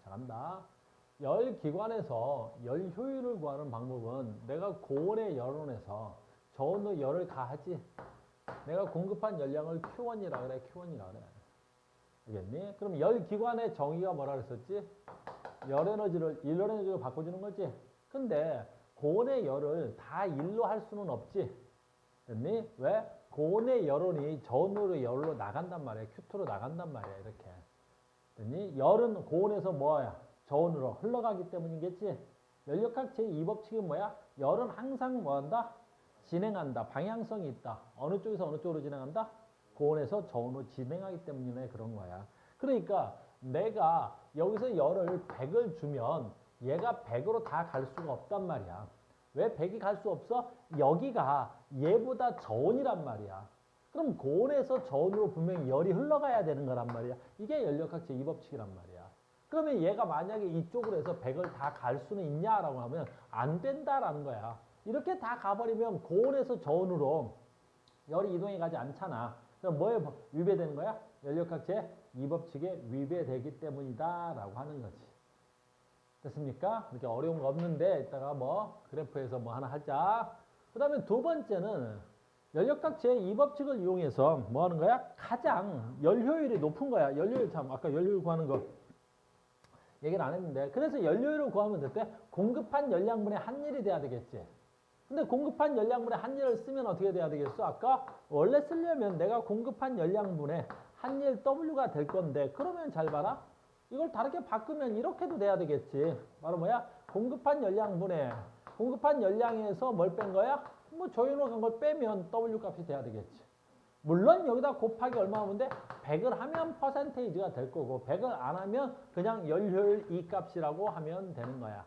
자, 간다. 열기관에서 열 효율을 구하는 방법은 내가 고온의 열원에서 저온의 열을 가하지. 내가 공급한 열량을 Q1이라 그래. Q1이라 그래. 알겠니? 그럼 열기관의 정의가 뭐라 그랬었지? 열에너지를 일에너지로 바꿔주는 거지. 근데 고온의 열을 다 일로 할 수는 없지. 됐니? 왜? 고온의 열원이 저온으로 열로 나간단 말이야. Q2로 나간단 말이야. 이렇게. 됐니? 열은 고온에서 뭐야? 저온으로 흘러가기 때문이겠지. 연력학 제2법칙은 뭐야? 열은 항상 뭐한다? 진행한다. 방향성이 있다. 어느 쪽에서 어느 쪽으로 진행한다? 고온에서 저온으로 진행하기 때문에 그런 거야. 그러니까 내가 여기서 열을 100을 주면 얘가 100으로 다 갈 수가 없단 말이야. 왜 100이 갈 수 없어? 여기가 얘보다 저온이란 말이야. 그럼 고온에서 저온으로 분명히 열이 흘러가야 되는 거란 말이야. 이게 연력학 제2법칙이란 말이야. 그러면 얘가 만약에 이쪽으로 해서 100을 다 갈 수는 있냐라고 하면 안 된다라는 거야. 이렇게 다 가버리면 고온에서 저온으로 열이 이동해 가지 않잖아. 그럼 뭐에 위배되는 거야? 연력학 제2법칙에 위배되기 때문이다라고 하는 거지. 됐습니까? 그렇게 어려운 거 없는데 이따가 뭐 그래프에서 뭐 하나 하자. 그 다음에 두 번째는 연력학 제2법칙을 이용해서 뭐 하는 거야? 가장 열 효율이 높은 거야. 열 효율 참 아까 열 효율 구하는 거 얘기를 안 했는데 그래서 열 효율을 구하면 될 때 공급한 열량분의 한일이 돼야 되겠지. 근데 공급한 열량분의 한일을 쓰면 어떻게 돼야 되겠어? 아까 원래 쓰려면 내가 공급한 열량분의 한일 W가 될 건데 그러면 잘 봐라. 이걸 다르게 바꾸면 이렇게도 돼야 되겠지. 바로 뭐야? 공급한 열량에서 뭘 뺀 거야? 뭐 저연으로 간 걸 빼면 W 값이 돼야 되겠지. 물론 여기다 곱하기 얼마 하면 돼? 100을 하면 퍼센테이지가 될 거고 100을 안 하면 그냥 열효율 이 값이라고 하면 되는 거야.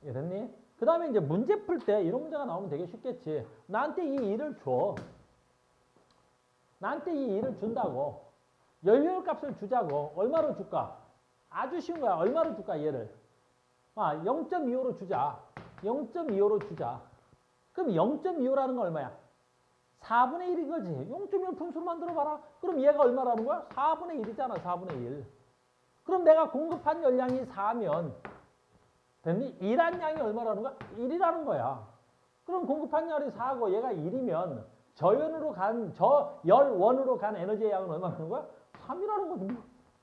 이해됐니? 그 다음에 이제 문제 풀 때 이런 문제가 나오면 되게 쉽겠지. 나한테 이 일을 줘. 나한테 이 일을 준다고. 열효율 값을 주자고. 얼마로 줄까? 아주 쉬운 거야. 얼마로 줄까 얘를? 0.25로 주자. 0.25로 주자. 그럼 0.25라는 건 얼마야? 4분의 1인 거지. 0.1 분수로 만들어봐라. 그럼 얘가 얼마라는 거야? 4분의 1이잖아. 4분의 1. 그럼 내가 공급한 열량이 4면 됐니? 일한 양이 얼마라는 거야? 1이라는 거야. 그럼 공급한 열이 4고 얘가 1이면 열원으로 간 에너지의 양은 얼마라는 거야? 3이라는 거지.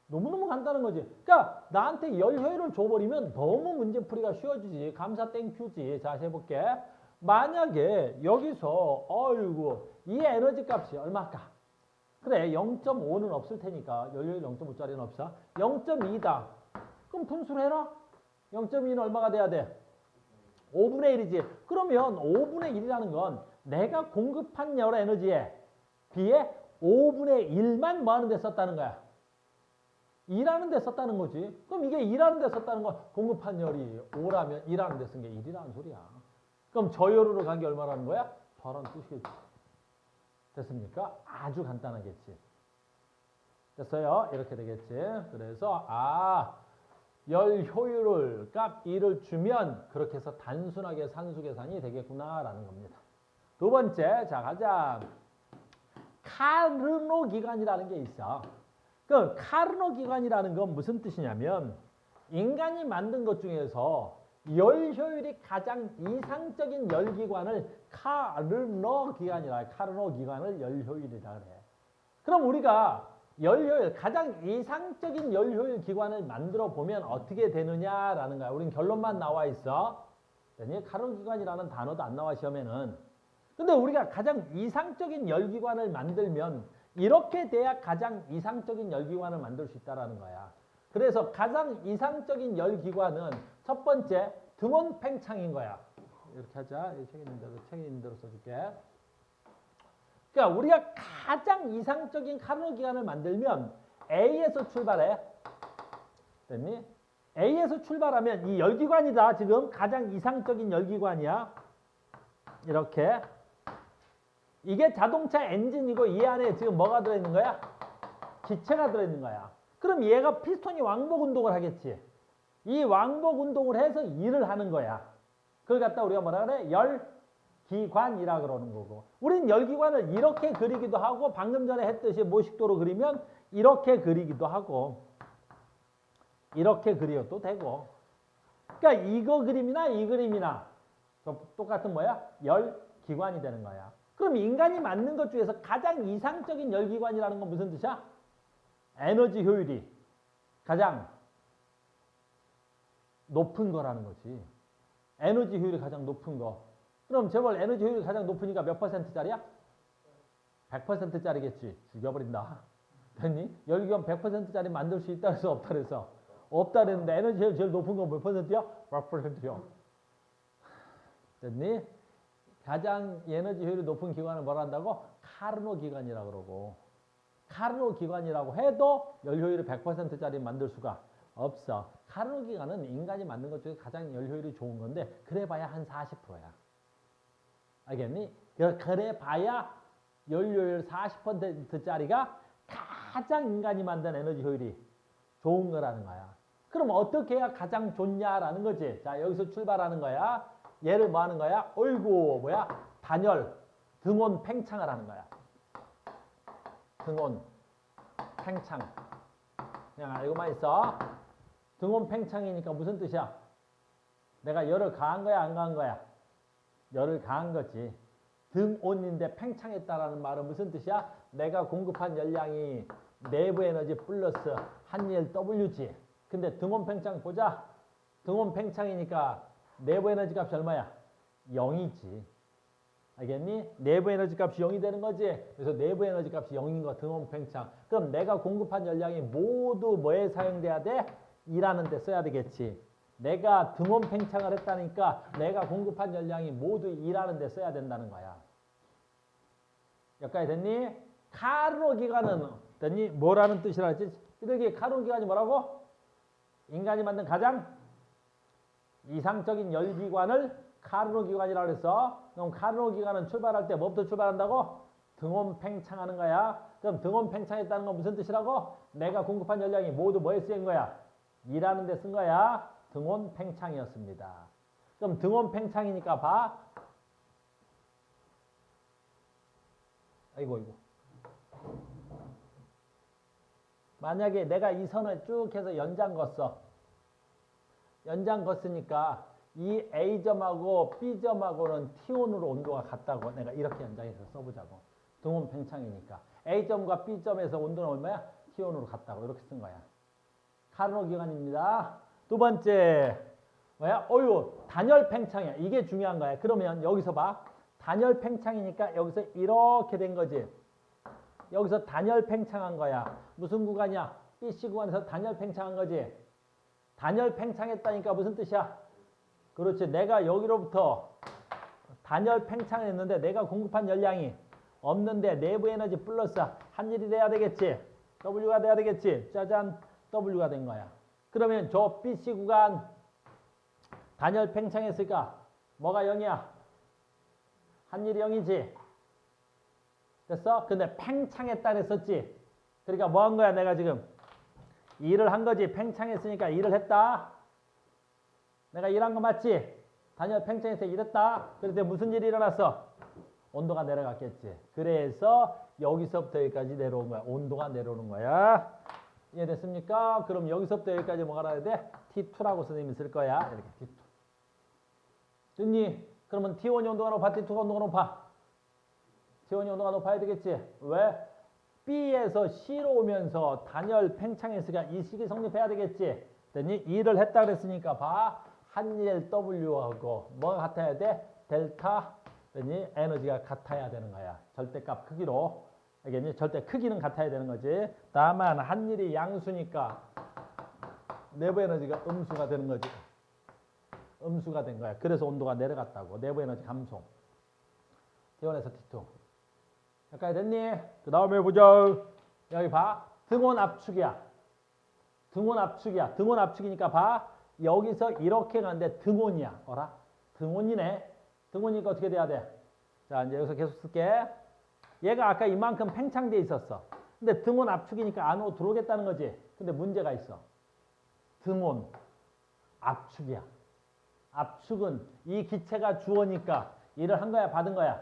너무너무 간단한 거지. 그러니까 나한테 열 효율을 줘버리면 너무 문제풀이가 쉬워지지. 감사 땡큐지. 자, 해볼게. 만약에 여기서 이 에너지 값이 얼마일까? 그래, 0.5는 없을 테니까 열 효율 0.5짜리는 없어. 0.2다. 그럼 분수를 해라. 0.2는 얼마가 돼야 돼? 5분의 1이지. 그러면 5분의 1이라는 건 내가 공급한 열 에너지에 비해 5분의 1만 뭐 하는 데 썼다는 거야? 일하는 데 썼다는 거지. 그럼 이게 일하는 데 썼다는 건 공급한 열이 5라면 일하는 데 쓴 게 1이라는 소리야. 그럼 저열으로 간 게 얼마라는 거야? 저라는 뜻이겠지. 됐습니까? 아주 간단하겠지. 됐어요? 이렇게 되겠지. 그래서 열 효율을 값 2를 주면 그렇게 해서 단순하게 산수 계산이 되겠구나라는 겁니다. 두 번째, 자 가자. 카르노 기관이라는 게 있어. 그 카르노 기관이라는 건 무슨 뜻이냐면 인간이 만든 것 중에서 열 효율이 가장 이상적인 열 기관을 카르노 기관이라. 카르노 기관을 열 효율이라 그래. 그럼 우리가 열 효율, 가장 이상적인 열 효율 기관을 만들어 보면 어떻게 되느냐라는 거야. 우린 결론만 나와 있어. 카르노 기관이라는 단어도 안 나와 시험에는. 근데 우리가 가장 이상적인 열 기관을 만들면 이렇게 돼야 가장 이상적인 열 기관을 만들 수 있다라는 거야. 그래서 가장 이상적인 열 기관은 첫 번째 등원 팽창인 거야. 이렇게 하자. 책에 있는 대로 써줄게. 그러니까 우리가 가장 이상적인 카르노 기관을 만들면 A에서 출발해. 됐니? A에서 출발하면 이 열기관이다. 지금 가장 이상적인 열기관이야. 이렇게. 이게 자동차 엔진이고 이 안에 지금 뭐가 들어있는 거야? 기체가 들어있는 거야. 그럼 얘가 피스톤이 왕복 운동을 하겠지. 이 왕복 운동을 해서 일을 하는 거야. 그걸 갖다 우리가 뭐라 그래? 열기관이라 그러는 거고. 우린 열기관을 이렇게 그리기도 하고 방금 전에 했듯이 모식도로 그리면 이렇게 그리기도 하고 이렇게 그려도 되고. 그러니까 이거 그림이나 이 그림이나 똑같은 뭐야? 열기관이 되는 거야. 그럼 인간이 만든 것 중에서 가장 이상적인 열기관이라는 건 무슨 뜻이야? 에너지 효율이 가장 높은 거라는 거지. 에너지 효율이 가장 높은 거. 그럼 재벌 에너지 효율이 가장 높으니까 몇 %짜리야? 100%짜리겠지. 죽여버린다. 됐니? 열기관 100%짜리 만들 수 있다 해서 없다 그래서. 없다 그랬는데 에너지 효율 제일 높은 건 몇 %야? 100%야. 됐니? 가장 에너지 효율이 높은 기관을 뭐라 한다고? 카르노 기관이라고 그러고. 카르노 기관이라고 해도 열 효율이 100%짜리 만들 수가 없어. 카르노 기관은 인간이 만든 것 중에 가장 열 효율이 좋은 건데 그래 봐야 한 40%야. 알겠니? 그래 봐야 열 효율 40%짜리가 가장 인간이 만든 에너지 효율이 좋은 거라는 거야. 그럼 어떻게 해야 가장 좋냐라는 거지. 자, 여기서 출발하는 거야. 얘를 뭐 하는 거야? 어이구, 뭐야? 단열, 등온 팽창을 하는 거야. 등온 팽창. 그냥 알고만 있어. 등온 팽창이니까 무슨 뜻이야? 내가 열을 가한 거야, 안 가한 거야? 열을 가한 거지. 등온인데 팽창했다라는 말은 무슨 뜻이야? 내가 공급한 열량이 내부 에너지 플러스 한일 W지. 근데 등온 팽창 보자. 등온 팽창이니까 내부 에너지 값이 얼마야? 0이지. 알겠니? 내부 에너지 값이 0이 되는 거지. 그래서 내부 에너지 값이 0인 거 등온 팽창. 그럼 내가 공급한 열량이 모두 뭐에 사용돼야 돼? 일하는 데 써야 되겠지. 내가 등온 팽창을 했다니까 내가 공급한 열량이 모두 일하는 데 써야 된다는 거야. 여기까지 됐니? 카르노 기관은 됐니? 뭐라는 뜻이라 했지? 이렇게 카르노 기관이 뭐라고? 인간이 만든 가장 이상적인 열기관을 카르노 기관이라고 그랬어. 그럼 카르노 기관은 출발할 때 뭐부터 출발한다고? 등온 팽창하는 거야. 그럼 등온 팽창했다는 건 무슨 뜻이라고? 내가 공급한 열량이 모두 뭐에 쓰인 거야? 일하는 데 쓴 거야. 등온 팽창이었습니다. 그럼 등온 팽창이니까 봐. 아이고. 만약에 내가 이 선을 쭉 해서 연장 걷어. 연장 걷으니까 이 A점하고 B점하고는 T온으로 온도가 같다고 내가 이렇게 연장해서 써보자고. 등온 팽창이니까. A점과 B점에서 온도는 얼마야? T온으로 같다고 이렇게 쓴 거야. 카르노 기관입니다. 두 번째 뭐야? 단열 팽창이야. 이게 중요한 거야. 그러면 여기서 봐. 단열 팽창이니까 여기서 이렇게 된 거지. 여기서 단열 팽창한 거야. 무슨 구간이야? BC 구간에서 단열 팽창한 거지. 단열 팽창했다니까 무슨 뜻이야? 그렇지. 내가 여기로부터 단열 팽창했는데 내가 공급한 열량이 없는데 내부 에너지 플러스 한일이 돼야 되겠지. W가 돼야 되겠지. 짜잔. W가 된 거야. 그러면 저 BC 구간 단열 팽창했으니까 뭐가 0이야? 한일이 0이지. 됐어? 근데 팽창했다 그랬었지. 그러니까 뭐 한 거야 내가 지금? 일을 한 거지. 팽창했으니까 일을 했다. 내가 일한 거 맞지? 단열 팽창해서 일했다. 그런데 무슨 일이 일어났어? 온도가 내려갔겠지. 그래서 여기서부터 여기까지 내려온 거야. 온도가 내려오는 거야. 이해됐습니까? 그럼 여기서부터 여기까지 뭐가 나야 돼? T2라고 선생님이 쓸 거야. 이렇게 T2. 됐니? 그러면 T1이 온도가 높아? T2가 온도가 높아? T1이 온도가 높아야 되겠지. 왜? B에서 C로 오면서 단열 팽창했으니까 이 식이 성립해야 되겠지. 됐니? 일을 했다 그랬으니까 봐. 한일 W하고 뭐가 같아야 돼? 델타 됐니? 에너지가 같아야 되는 거야. 절대값 크기로. 알겠니? 절대 크기는 같아야 되는 거지. 다만 한일이 양수니까 내부 에너지가 음수가 되는 거지. 음수가 된 거야. 그래서 온도가 내려갔다고. 내부 에너지 감소. T1에서 T2. 여기까지 됐니? 그 다음에 보자. 여기 봐. 등온 압축이야. 등온 압축이야. 등온 압축이니까 봐. 여기서 이렇게 가는데 등온이야. 어라? 등온이네. 등온이니까 어떻게 돼야 돼? 자, 이제 여기서 계속 쓸게. 얘가 아까 이만큼 팽창돼 있었어. 근데 등온 압축이니까 안으로 들어오겠다는 거지. 근데 문제가 있어. 등온 압축이야. 압축은 이 기체가 주어니까 일을 한 거야, 받은 거야?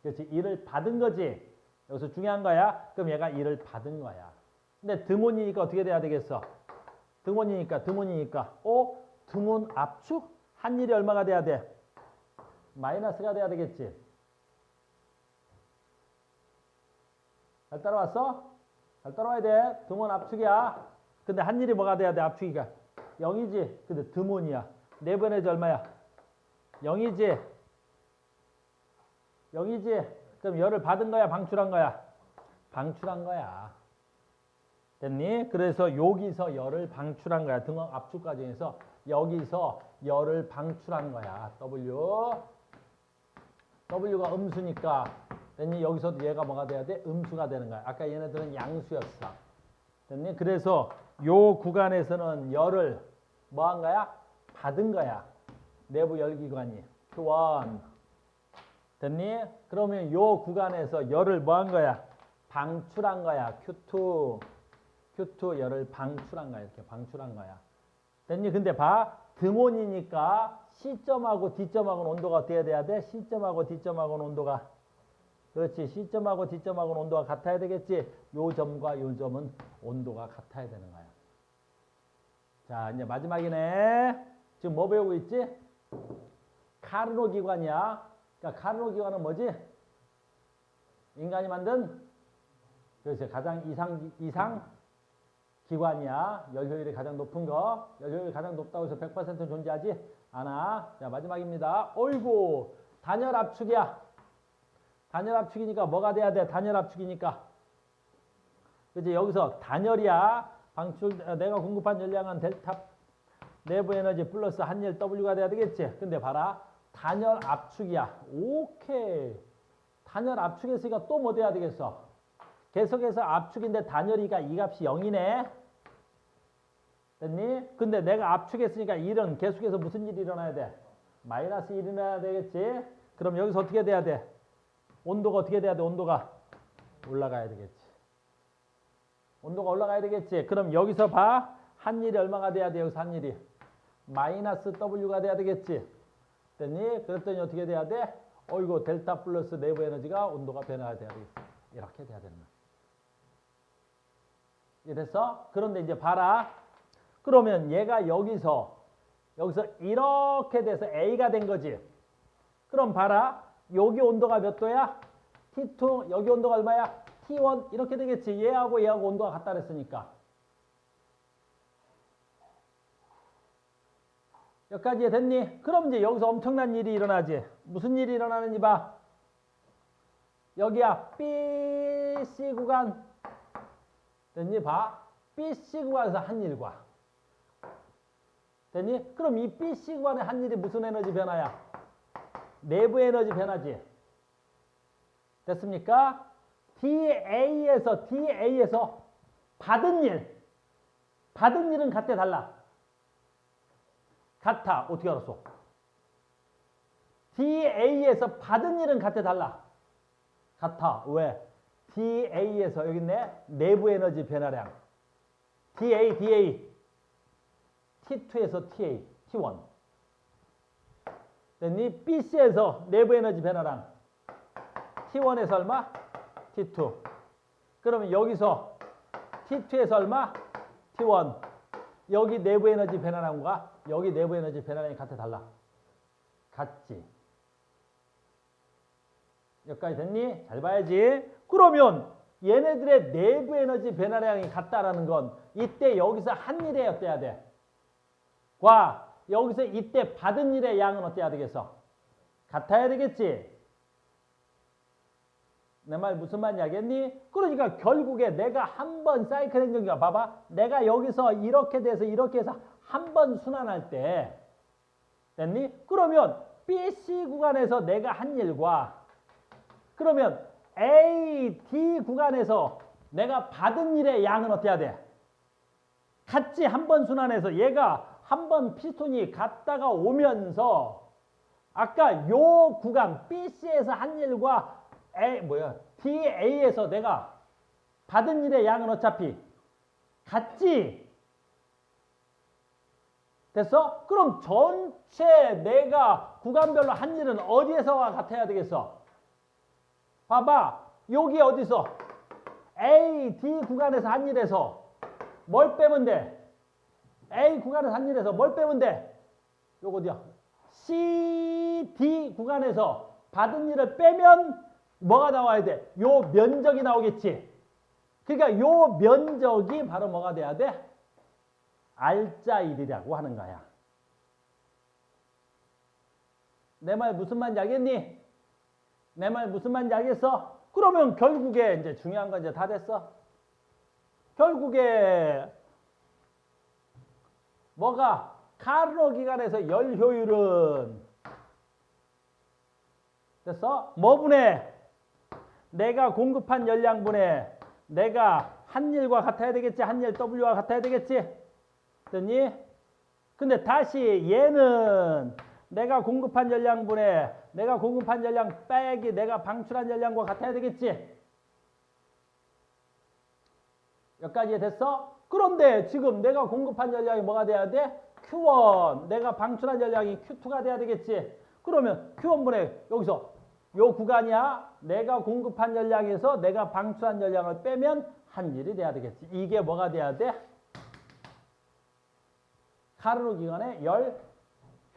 그렇지. 일을 받은 거지. 여기서 중요한 거야. 그럼 얘가 일을 받은 거야. 근데 등온이니까 어떻게 돼야 되겠어? 등원이니까. 등원 압축? 한일이 얼마가 돼야 돼? 마이너스가 돼야 되겠지. 잘 따라왔어? 잘 따라와야 돼. 등원 압축이야. 근데 한일이 뭐가 돼야 돼? 압축이가 0이지. 근데 등원이야. 내부 에너지 얼마야? 0이지. 0이지. 그럼 열을 받은 거야? 방출한 거야? 방출한 거야. 됐니? 그래서 여기서 열을 방출한 거야. 등원 압축 과정에서 여기서 열을 방출한 거야. W가 음수니까 됐니? 여기서 얘가 뭐가 돼야 돼? 음수가 되는 거야. 아까 얘네들은 양수였어. 됐니? 그래서 요 구간에서는 열을 뭐 한 거야? 받은 거야. 내부 열기관이. Q1. 됐니? 그러면 요 구간에서 열을 뭐 한 거야? 방출한 거야. Q2 열을 방출한 거야. 이렇게 방출한 거야. 됐니? 근데 봐. 등온이니까 C점하고 D점하고는 온도가 어떻게 돼야 돼? C점하고 D점하고는 온도가. 그렇지. C점하고 D점하고는 온도가 같아야 되겠지. 요 점과 요 점은 온도가 같아야 되는 거야. 자, 이제 마지막이네. 지금 뭐 배우고 있지? 카르노 기관이야. 그러니까 카르노 기관은 뭐지? 인간이 만든 그래서 가장 이상 기관이야. 열 효율이 가장 높은 거. 열 효율이 가장 높다고 해서 100% 존재하지 않아. 자, 마지막입니다. 어이구, 단열 압축이야. 단열 압축이니까 뭐가 돼야 돼? 단열 압축이니까. 그치? 여기서 단열이야. 내가 공급한 열량은 델타 내부 에너지 플러스 한열 W가 돼야 되겠지. 근데 봐라. 단열 압축이야. 오케이. 단열 압축했으니까 또 뭐 돼야 되겠어? 계속해서 압축인데 단열이가 이 값이 0이네. 됐니? 근데 내가 압축했으니까 1은 계속해서 무슨 일이 일어나야 돼? 마이너스 1이 일어나야 되겠지? 그럼 여기서 어떻게 돼야 돼? 온도가 어떻게 돼야 돼? 온도가 올라가야 되겠지. 온도가 올라가야 되겠지. 그럼 여기서 봐. 한일이 얼마가 돼야 돼? 여기서 한일이. 마이너스 W가 돼야 되겠지. 됐니? 그랬더니 어떻게 돼야 돼? 이거 델타 플러스 내부 에너지가 온도가 변화가 돼야 되겠지. 이렇게 돼야 되는 거야. 이랬어? 그런데 이제 봐라. 그러면 얘가 여기서 이렇게 돼서 A가 된 거지. 그럼 봐라. 여기 온도가 몇 도야? T2. 여기 온도가 얼마야? T1. 이렇게 되겠지. 얘하고 온도가 같다 그랬으니까. 여기까지 됐니? 그럼 이제 여기서 엄청난 일이 일어나지. 무슨 일이 일어나는지 봐. 여기야. BC 구간. 됐니? 봐. BC 구간에서 한일과. 됐니? 그럼 이 BC 구간의 한일이 무슨 에너지 변화야? 내부 에너지 변화지. 됐습니까? DA에서 받은 일은 같아 달라? 같아. 어떻게 알았어? DA에서 받은 일은 같아 달라? 같아. 왜? DA에서 여기 있네. 내부 에너지 변화량. DA. T2에서 TA, T1. 됐니? BC에서 내부 에너지 변화량. T1에서 얼마? T2. 그러면 여기서 T2에서 얼마? T1. 여기 내부 에너지 변화량과 여기 내부 에너지 변화량이 같아 달라? 같지. 여기까지 됐니? 잘 봐야지. 그러면 얘네들의 내부 에너지 변화량이 같다라는 건 이때 여기서 한 일에 어때야 돼? 과 여기서 이때 받은 일의 양은 어때야 되겠어? 같아야 되겠지? 내 말 무슨 말인지 알겠니? 그러니까 결국에 내가 한 번 사이클 행정기가 봐봐. 내가 여기서 이렇게 돼서 이렇게 해서 한 번 순환할 때 됐니? 그러면 BC 구간에서 내가 한 일과 그러면 A, D 구간에서 내가 받은 일의 양은 어때야 돼? 같지. 한 번 순환해서 얘가 한 번 피스톤이 갔다가 오면서 아까 요 구간 BC에서 한 일과 DA에서 내가 받은 일의 양은 어차피 같지. 됐어? 그럼 전체 내가 구간별로 한 일은 어디에서가 같아야 되겠어? 봐봐. 여기 어디서? A, D 구간에서 한 일에서 뭘 빼면 돼? A 구간에서 한 일에서 뭘 빼면 돼? 요거 어디야? CD 구간에서 받은 일을 빼면 뭐가 나와야 돼? 요 면적이 나오겠지. 그러니까 요 면적이 바로 뭐가 돼야 돼? R자일이라고 하는 거야. 내 말 무슨 말인지 알겠니? 내 말 무슨 말인지 알겠어? 그러면 결국에 이제 중요한 건 이제 다 됐어. 결국에 뭐가 카르노 기관에서 열 효율은 됐어? 뭐분해? 내가 공급한 열량분해 내가 한 일과 같아야 되겠지. 한 일 W와 같아야 되겠지. 됐니? 근데 다시 얘는 내가 공급한 열량분해 내가 공급한 열량 빼기 내가 방출한 열량과 같아야 되겠지. 여기까지 됐어? 그런데 지금 내가 공급한 열량이 뭐가 돼야 돼? Q1 내가 방출한 열량이 Q2가 돼야 되겠지. 그러면 Q1분의 여기서 요 구간이야. 내가 공급한 열량에서 내가 방출한 열량을 빼면 한 일이 돼야 되겠지. 이게 뭐가 돼야 돼? 카르노 기관의 열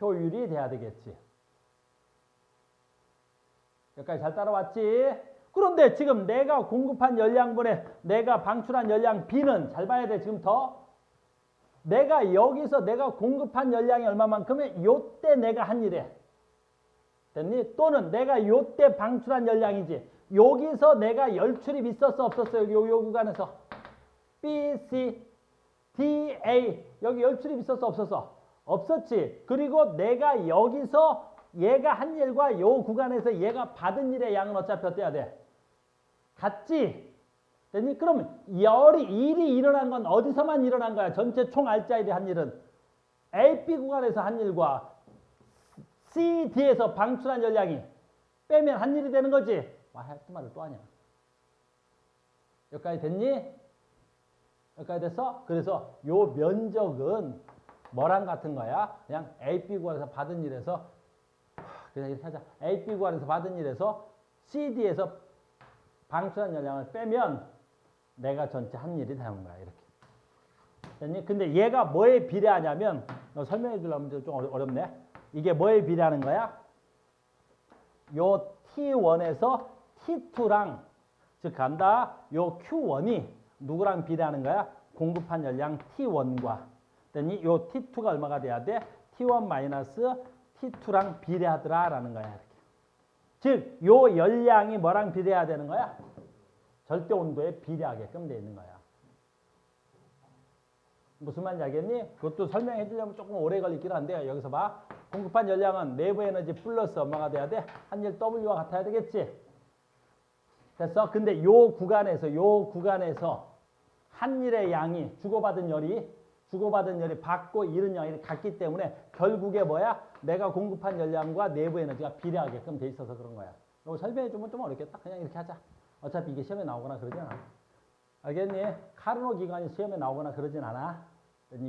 효율이 돼야 되겠지. 여기까지 잘 따라왔지? 그런데 지금 내가 공급한 열량분에 내가 방출한 열량 B는 잘 봐야 돼. 지금 더 내가 여기서 내가 공급한 열량이 얼마만큼에 요때 내가 한 일에 됐니? 또는 내가 요때 방출한 열량이지. 여기서 내가 열출입 있었어 없었어? 여기 요 구간에서 B, C, D, A 여기 열출입 있었어 없었어? 없었지. 그리고 내가 여기서 얘가 한 일과 요 구간에서 얘가 받은 일의 양은 어차피 어때야 돼? 같지? 됐니? 그러면 일이 일어난 건 어디서만 일어난 거야? 전체 총 R자일의 한 일은 AP 구간에서 한 일과 C, D에서 방출한 열량이 빼면 한 일이 되는 거지. 와, 또 말을 또 하냐. 여기까지 됐니? 여기까지 됐어? 그래서 요 면적은 뭐랑 같은 거야? 그냥 AP 구간에서 받은 일에서 그냥 이렇게 하자. AP 구간에서 받은 일에서 CD에서 방출한 열량을 빼면 내가 전체 한 일이 되는 거야. 이렇게. 됐니? 근데 얘가 뭐에 비례하냐면 너 설명해 주려면 좀 어렵네. 이게 뭐에 비례하는 거야? 요 T1에서 T2랑 즉 간다. 요 Q1이 누구랑 비례하는 거야? 공급한 열량 T1과 됐니? 요 T2가 얼마가 돼야 돼? T1 마이너스 T2랑 비례하더라라는 거야. 이렇게. 즉, 요 열량이 뭐랑 비례해야 되는 거야? 절대 온도에 비례하게끔 되어 있는 거야. 무슨 말인지 알겠니? 그것도 설명해 주려면 조금 오래 걸리긴 한데 여기서 봐. 공급한 열량은 내부 에너지 플러스 얼마가 돼야 돼? 한 일 W와 같아야 되겠지? 됐어? 근데 요 구간에서 한 일의 양이 주고받은 열이 받고 잃은 양이 같기 때문에 결국에 뭐야? 내가 공급한 열량과 내부 에너지가 비례하게끔 돼 있어서 그런 거야. 이거 설명해 주면 좀 어렵겠다. 그냥 이렇게 하자. 어차피 이게 시험에 나오거나 그러진 않아. 알겠니? 카르노 기관이 시험에 나오거나 그러진 않아.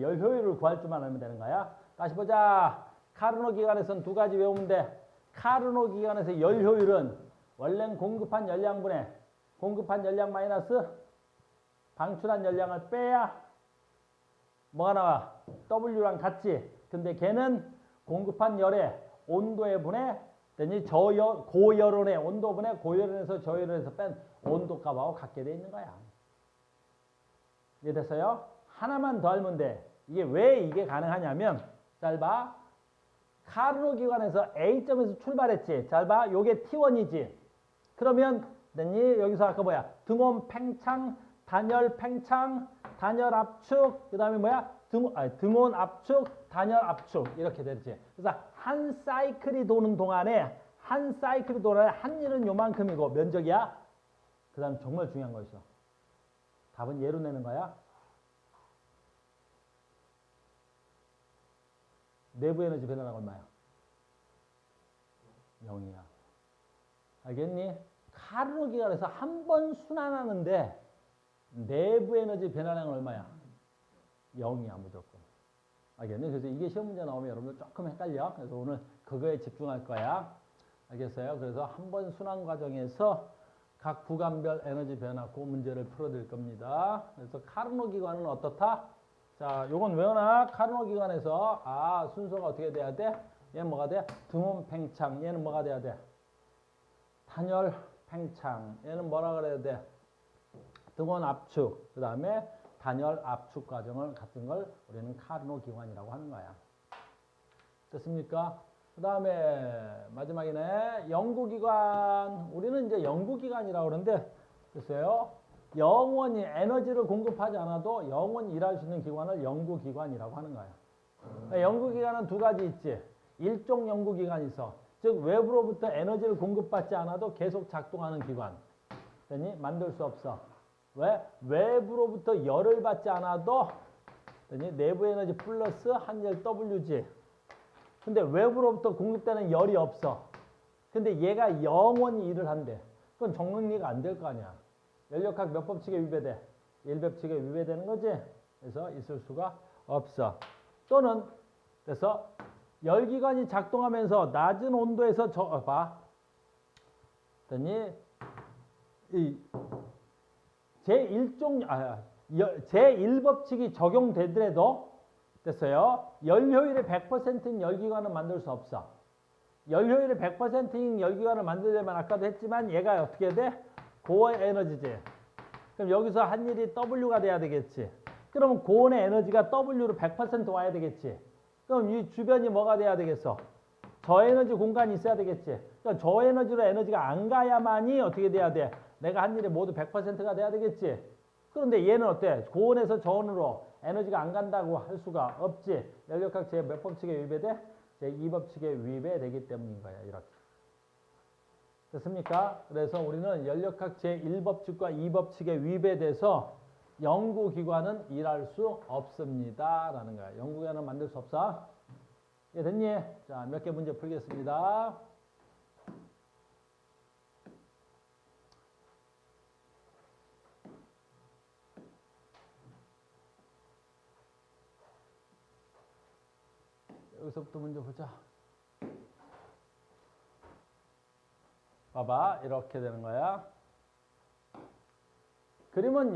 열 효율을 구할 줄만 알면 되는 거야. 다시 보자. 카르노 기관에서는 두 가지 외우면 돼. 카르노 기관에서 열 효율은 원래는 공급한 열량분의 공급한 열량 마이너스 방출한 열량을 빼야 뭐가 나와? W랑 같지. 근데 걔는 공급한 열의 온도의 분의 되니 고열원의 온도분의 고열원에서 저열원에서 뺀 온도값하고 같게 돼 있는 거야. 이해됐어요? 하나만 더 알면 돼. 이게 왜 이게 가능하냐면 잘 봐. 카르노 기관에서 A점에서 출발했지. 잘 봐. 요게 T1이지. 그러면 됐니? 여기서 아까 뭐야? 등온 팽창, 단열 팽창, 단열 압축, 그 다음에 뭐야? 등온 압축, 단열 압축 이렇게 되지. 그래서 한 사이클이 도는 동안에 한 일은 요만큼이고 면적이야. 그 다음 정말 중요한 거 있어. 답은 얘로 내는 거야. 내부 에너지 변화가 얼마야? 0이야. 알겠니? 카르노 기관에서 한 번 순환하는데 내부 에너지 변화량은 얼마야? 0이야 무조건. 알겠니? 그래서 이게 시험 문제 나오면 여러분들 조금 헷갈려. 그래서 오늘 그거에 집중할 거야. 알겠어요? 그래서 한 번 순환 과정에서 각 구간별 에너지 변화 그 문제를 풀어드릴 겁니다. 그래서 카르노 기관은 어떻다? 자, 요건 외워놔. 카르노 기관에서 순서가 어떻게 돼야 돼? 얘는 뭐가 돼? 등원 팽창. 얘는 뭐가 돼야 돼? 단열 팽창. 얘는 뭐라 그래야 돼? 등원 압축. 그 다음에 단열 압축 과정을 같은 걸 우리는 카르노 기관이라고 하는 거야. 됐습니까? 그 다음에 마지막이네. 연구기관. 우리는 이제 연구기관이라고 그러는데 됐어요? 영원히 에너지를 공급하지 않아도 영원히 일할 수 있는 기관을 연구기관이라고 하는 거야. 연구기관은 두 가지 있지. 일종 연구기관이 있어. 즉 외부로부터 에너지를 공급받지 않아도 계속 작동하는 기관. 되니? 만들 수 없어. 왜? 외부로부터 열을 받지 않아도 되니? 내부 에너지 플러스 한열 WG. 근데 외부로부터 공급되는 열이 없어. 근데 얘가 영원히 일을 한대. 그건 정능리가 안 될 거 아니야. 연력학 몇 법칙에 위배돼? 1법칙에 위배되는 거지. 그래서 있을 수가 없어. 또는 그래서 열기관이 작동하면서 낮은 온도에서 봐. 그랬더니 이 제1법칙이 적용되더라도 됐어요. 열효율의 100%인 열기관을 만들 수 없어. 열효율의 100%인 열기관을 만들려면 아까도 했지만 얘가 어떻게 돼? 고온 에너지지. 그럼 여기서 한 일이 W가 돼야 되겠지. 그러면 고온의 에너지가 W로 100% 와야 되겠지. 그럼 이 주변이 뭐가 돼야 되겠어? 저에너지 공간이 있어야 되겠지. 그러니까 저에너지로 에너지가 안 가야만이 어떻게 돼야 돼? 내가 한 일이 모두 100%가 돼야 되겠지. 그런데 얘는 어때? 고온에서 저온으로 에너지가 안 간다고 할 수가 없지. 연력학 제 몇 법칙에 위배돼? 제 2법칙에 위배되기 때문인 거야. 이렇게. 됐습니까? 그래서 우리는 연력학 제 1법칙과 2법칙에 위배돼서 연구기관은 일할 수 없습니다. 라는 거야. 연구기관은 만들 수 없어. 예, 됐니? 자, 몇 개 문제 풀겠습니다. 여기서부터 문제 보자. 봐봐. 이렇게 되는 거야. 그림은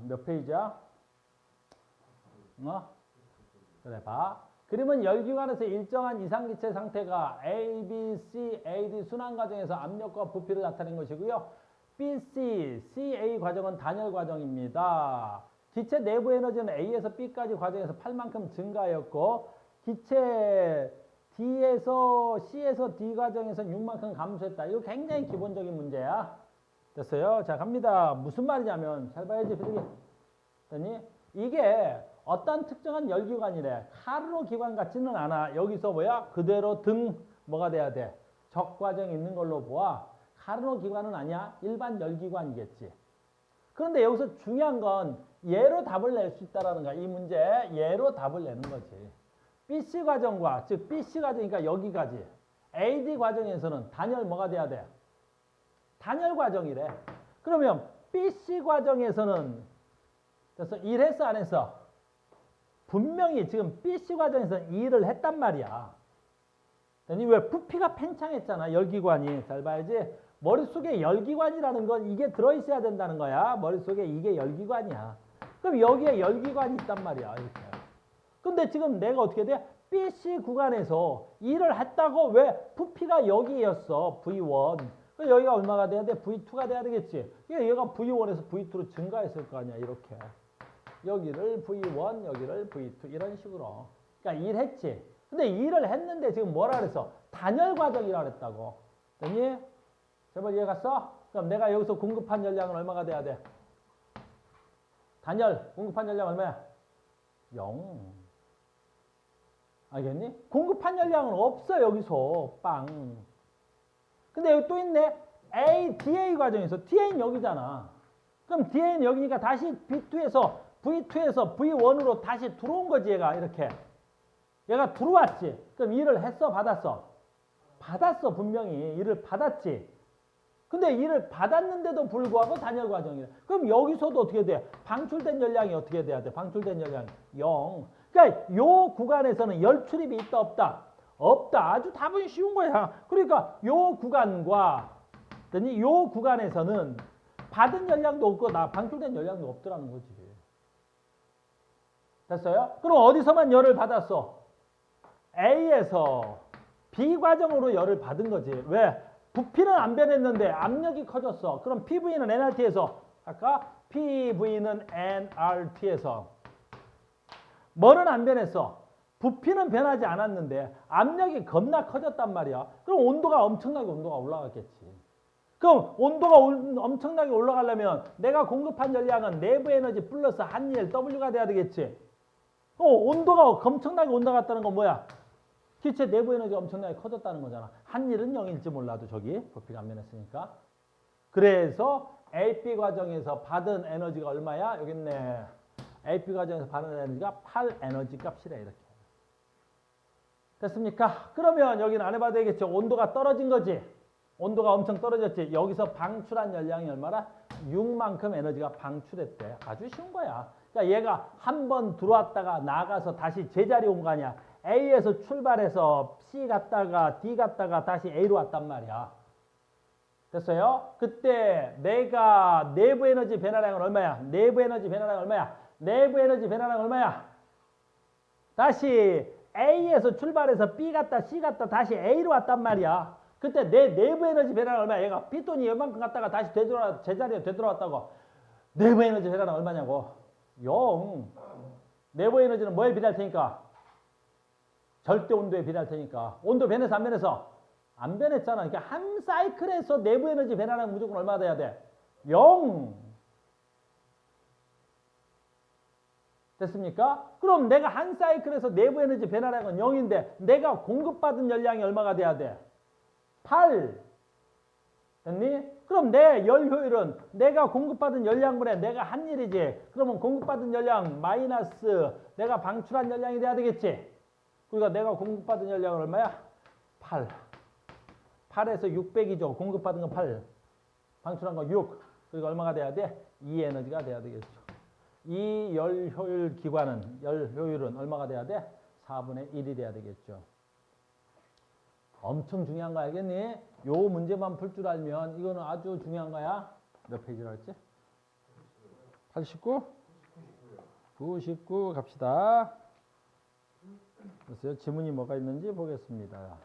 몇 페이지야? 그래 봐. 그림은 열기관에서 일정한 이상기체 상태가 A, B, C, A, D 순환 과정에서 압력과 부피를 나타낸 것이고요. B, C, C, A 과정은 단열 과정입니다. 기체 내부 에너지는 A에서 B까지 과정에서 8만큼 증가하였고 기체 D에서 C에서 D 과정에서 6만큼 감소했다. 이거 굉장히 기본적인 문제야. 됐어요? 자, 갑니다. 무슨 말이냐면 잘 봐야지. 이게 어떤 특정한 열기관이래. 카르노 기관 같지는 않아. 여기서 뭐야? 그대로 뭐가 돼야 돼? 적과정이 있는 걸로 보아. 카르노 기관은 아니야. 일반 열기관이겠지. 그런데 여기서 중요한 건 얘로 답을 낼 수 있다는 거야. 이 문제 얘로 답을 내는 거지. BC 과정과 즉 BC 과정이니까 여기까지 AD 과정에서는 단열 뭐가 돼야 돼? 단열 과정이래. 그러면 BC 과정에서는 그래서 일했어 안 했어? 분명히 지금 BC 과정에서 일을 했단 말이야. 왜 부피가 팽창했잖아. 열기관이. 잘 봐야지. 머릿속에 열기관이라는 건 이게 들어있어야 된다는 거야. 머릿속에 이게 열기관이야. 그럼 여기에 열기관이 있단 말이야. 이렇게. 근데 지금 내가 어떻게 돼? BC 구간에서 일을 했다고 왜 부피가 여기였어. V1. 여기가 얼마가 돼야 돼? V2가 돼야 되겠지. 얘가 V1에서 V2로 증가했을 거 아니야. 이렇게. 여기를 V1, 여기를 V2 이런 식으로. 그러니까 일했지. 근데 일을 했는데 지금 뭐라 그랬어? 단열 과정이라 그랬다고. 됐니? 제발 이해 갔어? 그럼 내가 여기서 공급한 열량은 얼마가 돼야 돼? 단열 공급한 열량 얼마야? 0. 알겠니? 공급한 열량은 없어 여기서. 빵. 근데 여기 또 있네. A, DA 과정에서 DA는 여기잖아. 그럼 DA는 여기니까 다시 B2에서 V2에서 V1으로 다시 들어온 거지 얘가 이렇게. 얘가 들어왔지. 그럼 일을 했어 받았어? 받았어. 분명히 일을 받았지. 근데 일을 받았는데도 불구하고 단열 과정이래. 그럼 여기서도 어떻게 돼? 방출된 열량이 어떻게 돼야 돼? 방출된 열량이 0. 그러니까 요 구간에서는 열 출입이 있다 없다? 없다. 아주 답은 쉬운 거야. 그러니까 요 구간과 요 구간에서는 받은 열량도 없고 방출된 열량도 없더라는 거지. 됐어요? 그럼 어디서만 열을 받았어? A에서 B 과정으로 열을 받은 거지. 왜? 부피는 안 변했는데 압력이 커졌어. 그럼 PV는 nRT에서 아까 PV는 nRT에서 뭐는 안 변했어? 부피는 변하지 않았는데 압력이 겁나 커졌단 말이야. 그럼 온도가 엄청나게 온도가 올라갔겠지. 그럼 온도가 엄청나게 올라가려면 내가 공급한 열량은 내부 에너지 플러스 한일 W가 돼야 되겠지. 온도가 엄청나게 올라갔다는 건 뭐야? 기체 내부 에너지가 엄청나게 커졌다는 거잖아. 한일은 0일지 몰라도 저기 부피가 안 변했으니까. 그래서 AP 과정에서 받은 에너지가 얼마야? 여기 있네. AP 과정에서 받은 에너지가 8 에너지 값이래 이렇게. 됐습니까? 그러면 여기는 안 해봐도 되겠죠. 온도가 떨어진 거지. 온도가 엄청 떨어졌지. 여기서 방출한 열량이 얼마나? 6만큼 에너지가 방출했대. 아주 쉬운 거야. 그러니까 얘가 한 번 들어왔다가 나가서 다시 제자리 온 거 아니야. A에서 출발해서 C 갔다가 D 갔다가 다시 A로 왔단 말이야. 됐어요? 그때 내가 내부 에너지 변화량은 얼마야? 내부 에너지 변화량은 얼마야? 내부 에너지 변화량은 얼마야? 다시 A에서 출발해서 B 갔다 C 갔다 다시 A로 왔단 말이야. 그때 내 내부 에너지 변화량은 얼마야? 얘가 B돈이 얼만큼 갔다가 다시 제자리에 되돌아왔다고. 내부 에너지 변화량은 얼마냐고? 0. 내부 에너지는 뭐에 비례할 테니까? 절대 온도에 비례할 테니까. 온도 변해서 안 변해서? 안 변했잖아. 그러니까 한 사이클에서 내부 에너지 변화량 무조건 얼마 돼야 돼? 0. 됐습니까? 그럼 내가 한 사이클에서 내부 에너지 변화량은 0인데 내가 공급받은 열량이 얼마가 돼야 돼? 8. 됐니? 그럼 내 열 효율은 내가 공급받은 열량분의 내가 한 일이지. 그러면 공급받은 열량 마이너스 내가 방출한 열량이 돼야 되겠지. 그러니까 내가 공급받은 열량은 얼마야? 8. 8에서 600이죠. 공급받은 건 8. 방출한 건 6. 그러니까 얼마가 돼야 돼? 2 에너지가 돼야 되겠죠. 이 열 효율 기관은, 열 효율은 얼마가 돼야 돼? 4분의 1이 돼야 되겠죠. 엄청 중요한 거 알겠니? 요 문제만 풀 줄 알면 이거는 아주 중요한 거야. 몇 페이지라 했지? 89? 99 갑시다. 글쎄요, 지문이 뭐가 있는지 보겠습니다.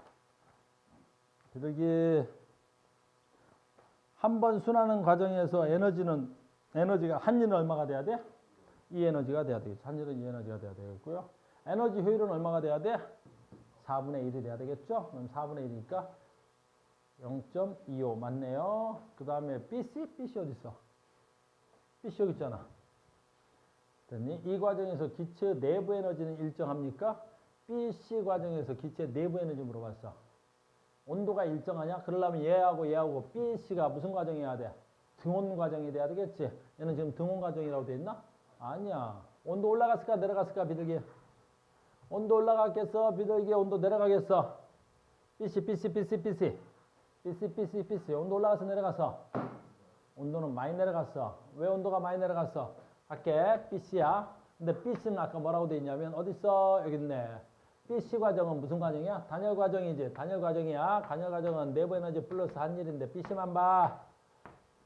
비둘기 한 번 순환하는 과정에서 에너지가 한일은 얼마가 돼야 돼? 이 에너지가 돼야 되겠죠. 한일은 이 에너지가 돼야 되겠고요. 에너지 효율은 얼마가 돼야 돼? 4분의 1이 돼야 되겠죠? 그럼 4분의 1이니까 0.25 맞네요. 그 다음에 BC 어디 있어? BC 여기 있잖아. 됐니? 이 과정에서 기체 내부 에너지는 일정합니까? BC 과정에서 기체 내부 에너지 물어봤어. 온도가 일정하냐? 그러려면 얘하고 BC가 무슨 과정이어야 돼? 등온 과정이 돼야 되겠지? 얘는 지금 등온 과정이라고 돼 있나? 아니야. 온도 올라갔을까 내려갔을까 비둘기? 온도 올라갔겠어? 비둘기 온도 내려가겠어? BC. 온도 올라가서 내려갔어? 온도는 많이 내려갔어. 왜 온도가 많이 내려갔어? 할게. BC야. 근데 BC는 아까 뭐라고 돼 있냐면 어딨어? 여기 있네. BC 과정은 무슨 과정이야? 단열 과정이지. 단열 과정이야. 단열 과정은 내부 에너지 플러스 한일인데 BC만 봐.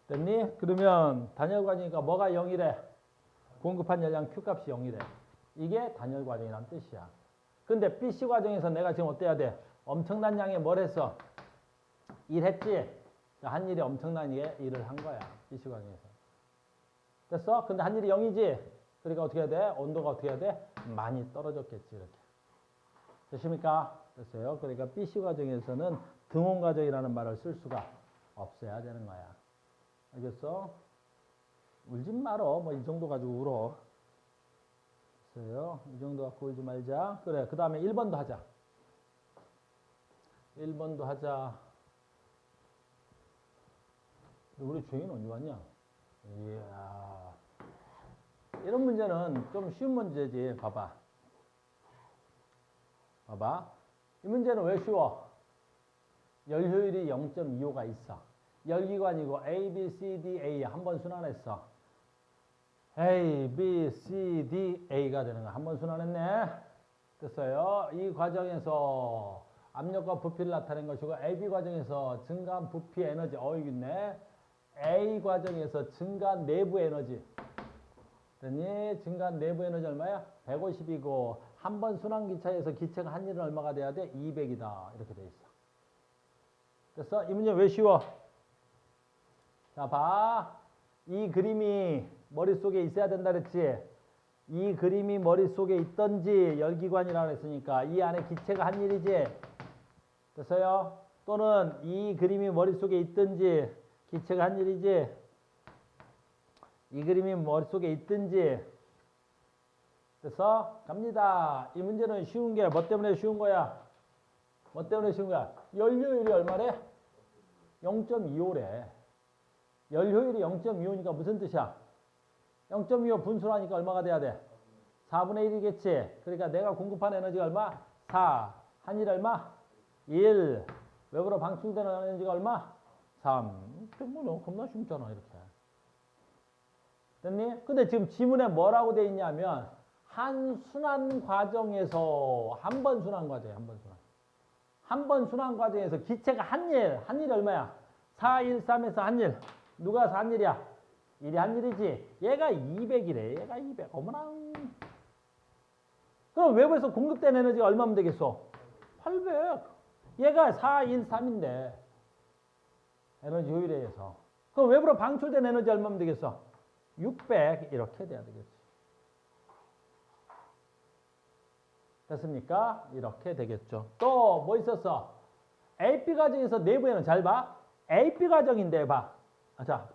됐니? 그러면 단열 과정이니까 뭐가 0이래? 공급한 열량 Q값이 0이래. 이게 단열 과정이란 뜻이야. 근데 BC 과정에서 내가 지금 어때야 돼? 엄청난 양의 뭘 했어? 일했지? 한일이 엄청난 일을 한 거야. BC 과정에서. 됐어? 근데 한일이 0이지? 그러니까 어떻게 해야 돼? 온도가 어떻게 해야 돼? 많이 떨어졌겠지. 이렇게. 됐습니까? 됐어요. 그러니까 BC 과정에서는 등온 과정이라는 말을 쓸 수가 없어야 되는 거야. 알겠어? 울지 말어. 뭐 이 정도 가지고 울어. 됐어요. 이 정도 갖고 울지 말자. 그래. 그 다음에 1번도 하자. 1번도 하자. 우리 주행은 언제 왔냐? 이야. 이런 문제는 좀 쉬운 문제지. 봐봐. 이 문제는 왜 쉬워? 열 효율이 0.25가 있어. 열기관이고 A, B, C, D, A 한 번 순환했어. A, B, C, D, A가 되는 거야. 한 번 순환했네. 됐어요. 이 과정에서 압력과 부피를 나타낸 것이고 AB 과정에서 증가한 부피 에너지. 여기 있네. A 과정에서 증가한 내부 에너지. 됐니? 증가한 내부 에너지 얼마야? 150이고 한 번 순환기차에서 기체가 한 일은 얼마가 돼야 돼? 200이다. 이렇게 돼 있어. 됐어? 이 문제 왜 쉬워? 자, 봐. 이 그림이 머릿속에 있어야 된다 그랬지? 이 그림이 머릿속에 있던지 열기관이라고 했으니까 이 안에 기체가 한 일이지? 됐어요? 또는 이 그림이 머릿속에 있든지 기체가 한 일이지? 이 그림이 머릿속에 있든지 됐어? 갑니다. 이 문제는 쉬운 게 뭐 때문에 쉬운 거야? 뭐 때문에 쉬운 거야? 연료율이 얼마래? 0.25래. 연료율이 0.25니까 무슨 뜻이야? 0.25 분수라니까 얼마가 돼야 돼? 4분의 1이겠지. 그러니까 내가 공급한 에너지가 얼마? 4. 한일 얼마? 1. 외부로 방출되는 에너지가 얼마? 3. 뭐 겁나 쉽잖아 이렇게. 됐니? 근데 지금 지문에 뭐라고 돼 있냐면 한 순환 과정에서 한 번 순환 과정이야. 한 번 순환. 한 번 순환 과정에서 기체가 한일 얼마야? 4, 1, 3에서 한일. 누가 4일이야? 1이 한일이지. 얘가 200이래. 얘가 200. 어머나. 그럼 외부에서 공급된 에너지가 얼마면 되겠어? 800. 얘가 4, 1, 3인데. 에너지 효율에 의해서. 그럼 외부로 방출된 에너지 얼마면 되겠어? 600. 이렇게 돼야 되겠지. 됐습니까? 이렇게 되겠죠. 또 뭐 있었어? AP 과정에서 내부에는 잘 봐. AP 과정인데 봐. 자,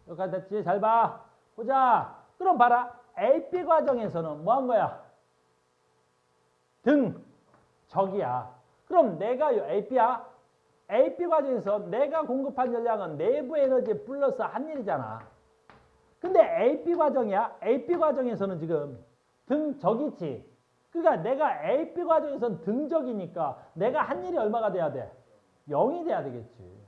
여기까지 됐지? 잘 봐. 보자. 그럼 봐라. AP 과정에서는 뭐 한 거야? 적이야. 그럼 내가 AP야. AP 과정에서 내가 공급한 열량은 내부 에너지 플러스 한 일이잖아. 근데 AP 과정이야. AP 과정에서는 지금 적이지. 그러니까 내가 AP 과정에서는 등적이니까 내가 한 일이 얼마가 돼야 돼? 0이 돼야 되겠지.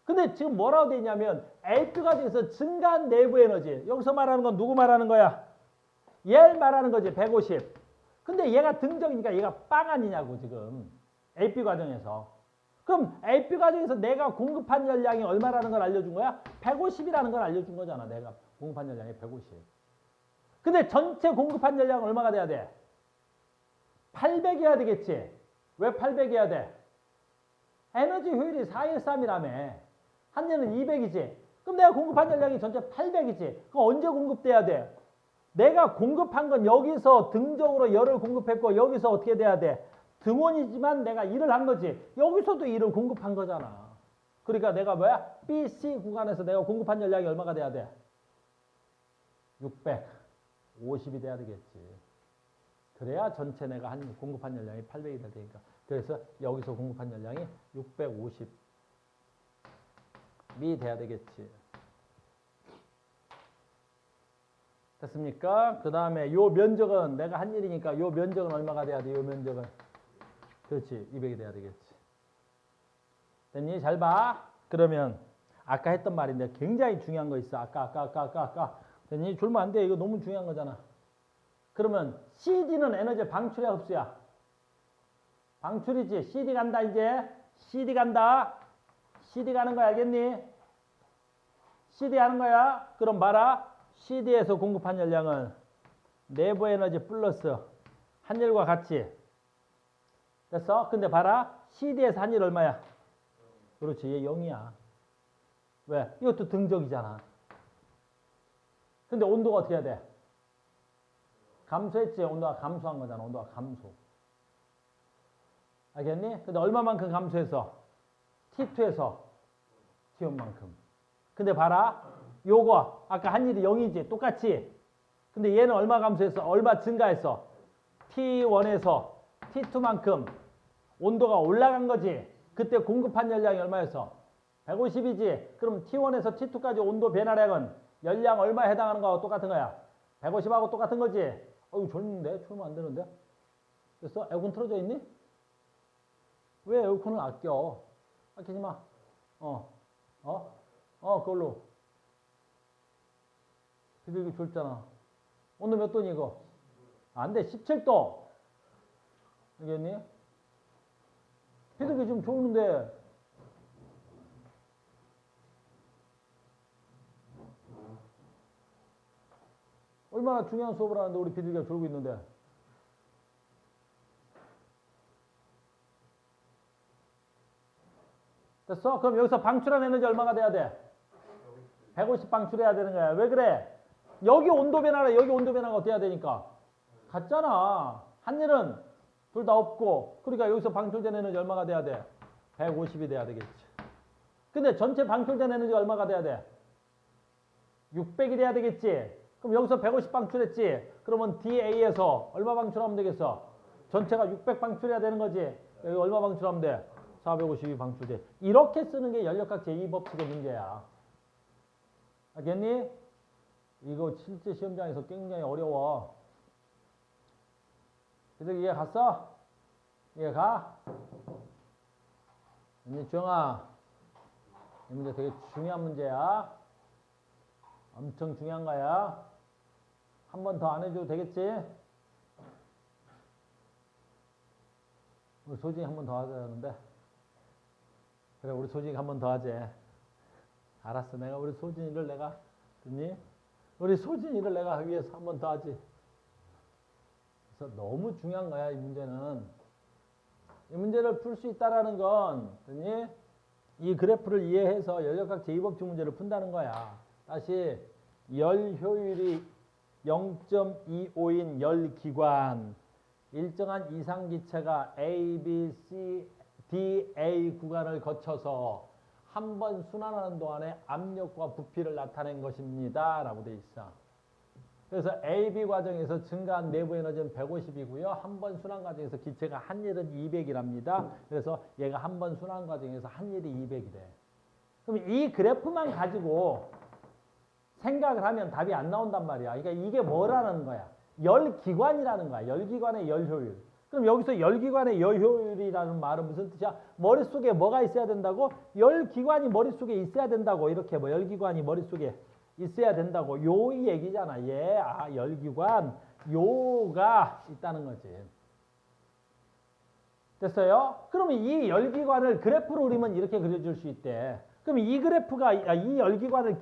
근데 지금 뭐라고 돼 있냐면 AP 과정에서 증가한 내부 에너지. 여기서 말하는 건 누구 말하는 거야? 얘 말하는 거지. 150. 근데 얘가 등적이니까 얘가 빵 아니냐고 지금. AP 과정에서. 그럼 AP 과정에서 내가 공급한 열량이 얼마라는 걸 알려준 거야? 150이라는 걸 알려준 거잖아. 내가 공급한 열량이 150. 근데 전체 공급한 열량은 얼마가 돼야 돼? 800이어야 되겠지. 왜 800이어야 돼? 에너지 효율이 413이라며. 한 년은 200이지. 그럼 내가 공급한 열량이 전체 800이지. 그럼 언제 공급돼야 돼? 내가 공급한 건 여기서 등적으로 열을 공급했고 여기서 어떻게 돼야 돼? 등원이지만 내가 일을 한 거지. 여기서도 일을 공급한 거잖아. 그러니까 내가 뭐야? B, C 구간에서 내가 공급한 열량이 얼마가 돼야 돼? 650이 돼야 되겠지. 그래야 전체 내가 공급한 열량이 800이 될 테니까. 그래서 여기서 공급한 열량이 650이 돼야 되겠지. 됐습니까? 그 다음에 요 면적은 내가 한 일이니까 요 면적은 얼마가 돼야 돼? 요 면적은. 그렇지. 200이 돼야 되겠지. 됐니? 잘 봐. 그러면 아까 했던 말인데 굉장히 중요한 거 있어. 아까. 됐니? 줄면 안 돼. 이거 너무 중요한 거잖아. 그러면 CD는 에너지 방출이야 흡수야? 방출이지. CD 간다 이제. CD 간다. CD 가는 거 알겠니? CD 하는 거야. 그럼 봐라. CD에서 공급한 열량은 내부 에너지 플러스 한일과 같이. 됐어? 근데 봐라. CD에서 한일 얼마야? 그렇지. 얘 0이야. 왜? 이것도 등적이잖아. 근데 온도가 어떻게 해야 돼? 감소했지. 온도가 감소한 거잖아. 온도가 감소. 알겠니? 근데 얼마만큼 감소했어? T2에서 T1만큼. 근데 봐라. 요거 아까 한일이 0이지. 똑같이. 근데 얘는 얼마 감소했어? 얼마 증가했어? T1에서 T2만큼 온도가 올라간 거지. 그때 공급한 열량이 얼마였어? 150이지. 그럼 T1에서 T2까지 온도 변화량은 열량 얼마에 해당하는 거하고 똑같은 거야? 150하고 똑같은 거지. 어이구 졸는데? 졸면 안 되는데? 됐어? 에어컨 틀어져 있니? 왜 에어컨을 아껴? 아끼지 마. 그걸로. 비둘기 줬잖아. 온도 몇 도니 이거? 안 돼. 17도. 알겠니? 비둘기 지금 졸는데. 얼마나 중요한 수업을 하는데 우리 비둘기가 졸고 있는데. 됐어? 그럼 여기서 방출한 에너지 얼마가 돼야 돼? 150 방출해야 되는 거야. 왜 그래? 여기 온도 변화랑 여기 온도 변화가 어떻게 해야 되니까? 같잖아. 한일은 둘 다 없고, 그러니까 여기서 방출된 에너지 얼마가 돼야 돼? 150이 돼야 되겠지. 근데 전체 방출된 에너지 얼마가 돼야 돼? 600이 돼야 되겠지. 그럼 여기서 150 방출했지. 그러면 DA에서 얼마 방출하면 되겠어? 전체가 600 방출해야 되는 거지. 여기 얼마 방출하면 돼? 452 방출돼. 이렇게 쓰는 게 연력학 제2법칙의 문제야. 알겠니? 이거 실제 시험장에서 굉장히 어려워. 그래서 이해 갔어? 이해 가? 언니 주영아, 이 문제 되게 중요한 문제야. 엄청 중요한 거야. 한 번 더 안 해줘도 되겠지? 우리 소진이 한 번 더 하자는데. 그래, 우리 소진이 한 번 더 하지. 알았어, 내가 우리 소진이를 내가, 듣니? 우리 소진이를 내가 위해서 한 번 더 하지. 그래서 너무 중요한 거야, 이 문제는. 이 문제를 풀 수 있다라는 건, 듣니? 이 그래프를 이해해서 연력학 제2법칙 문제를 푼다는 거야. 다시, 열 효율이 0.25인 열 기관, 일정한 이상 기체가 A, B, C, D, A 구간을 거쳐서 한 번 순환하는 동안에 압력과 부피를 나타낸 것입니다. 라고 돼 있어. 그래서 AB 과정에서 증가한 내부 에너지는 150이고요. 한 번 순환 과정에서 기체가 한 일은 200이랍니다. 그래서 얘가 한 번 순환 과정에서 한 일이 200이래. 그럼 이 그래프만 가지고 생각을 하면 답이 안 나온단 말이야. 그러니까 이게 뭐라는 거야? 열기관이라는 거야. 열기관의 열효율. 그럼 여기서 열기관의 열효율이라는 말은 무슨 뜻이야? 머릿속에 뭐가 있어야 된다고? 열기관이 머릿속에 있어야 된다고. 이렇게 뭐 열기관이 머릿속에 있어야 된다고. 요 이 얘기잖아. 예, 아, 열기관 요가 있다는 거지. 됐어요? 그러면 이 열기관을 그래프로 그리면 이렇게 그려줄 수 있대. 그럼 이 그래프가 이 열기관을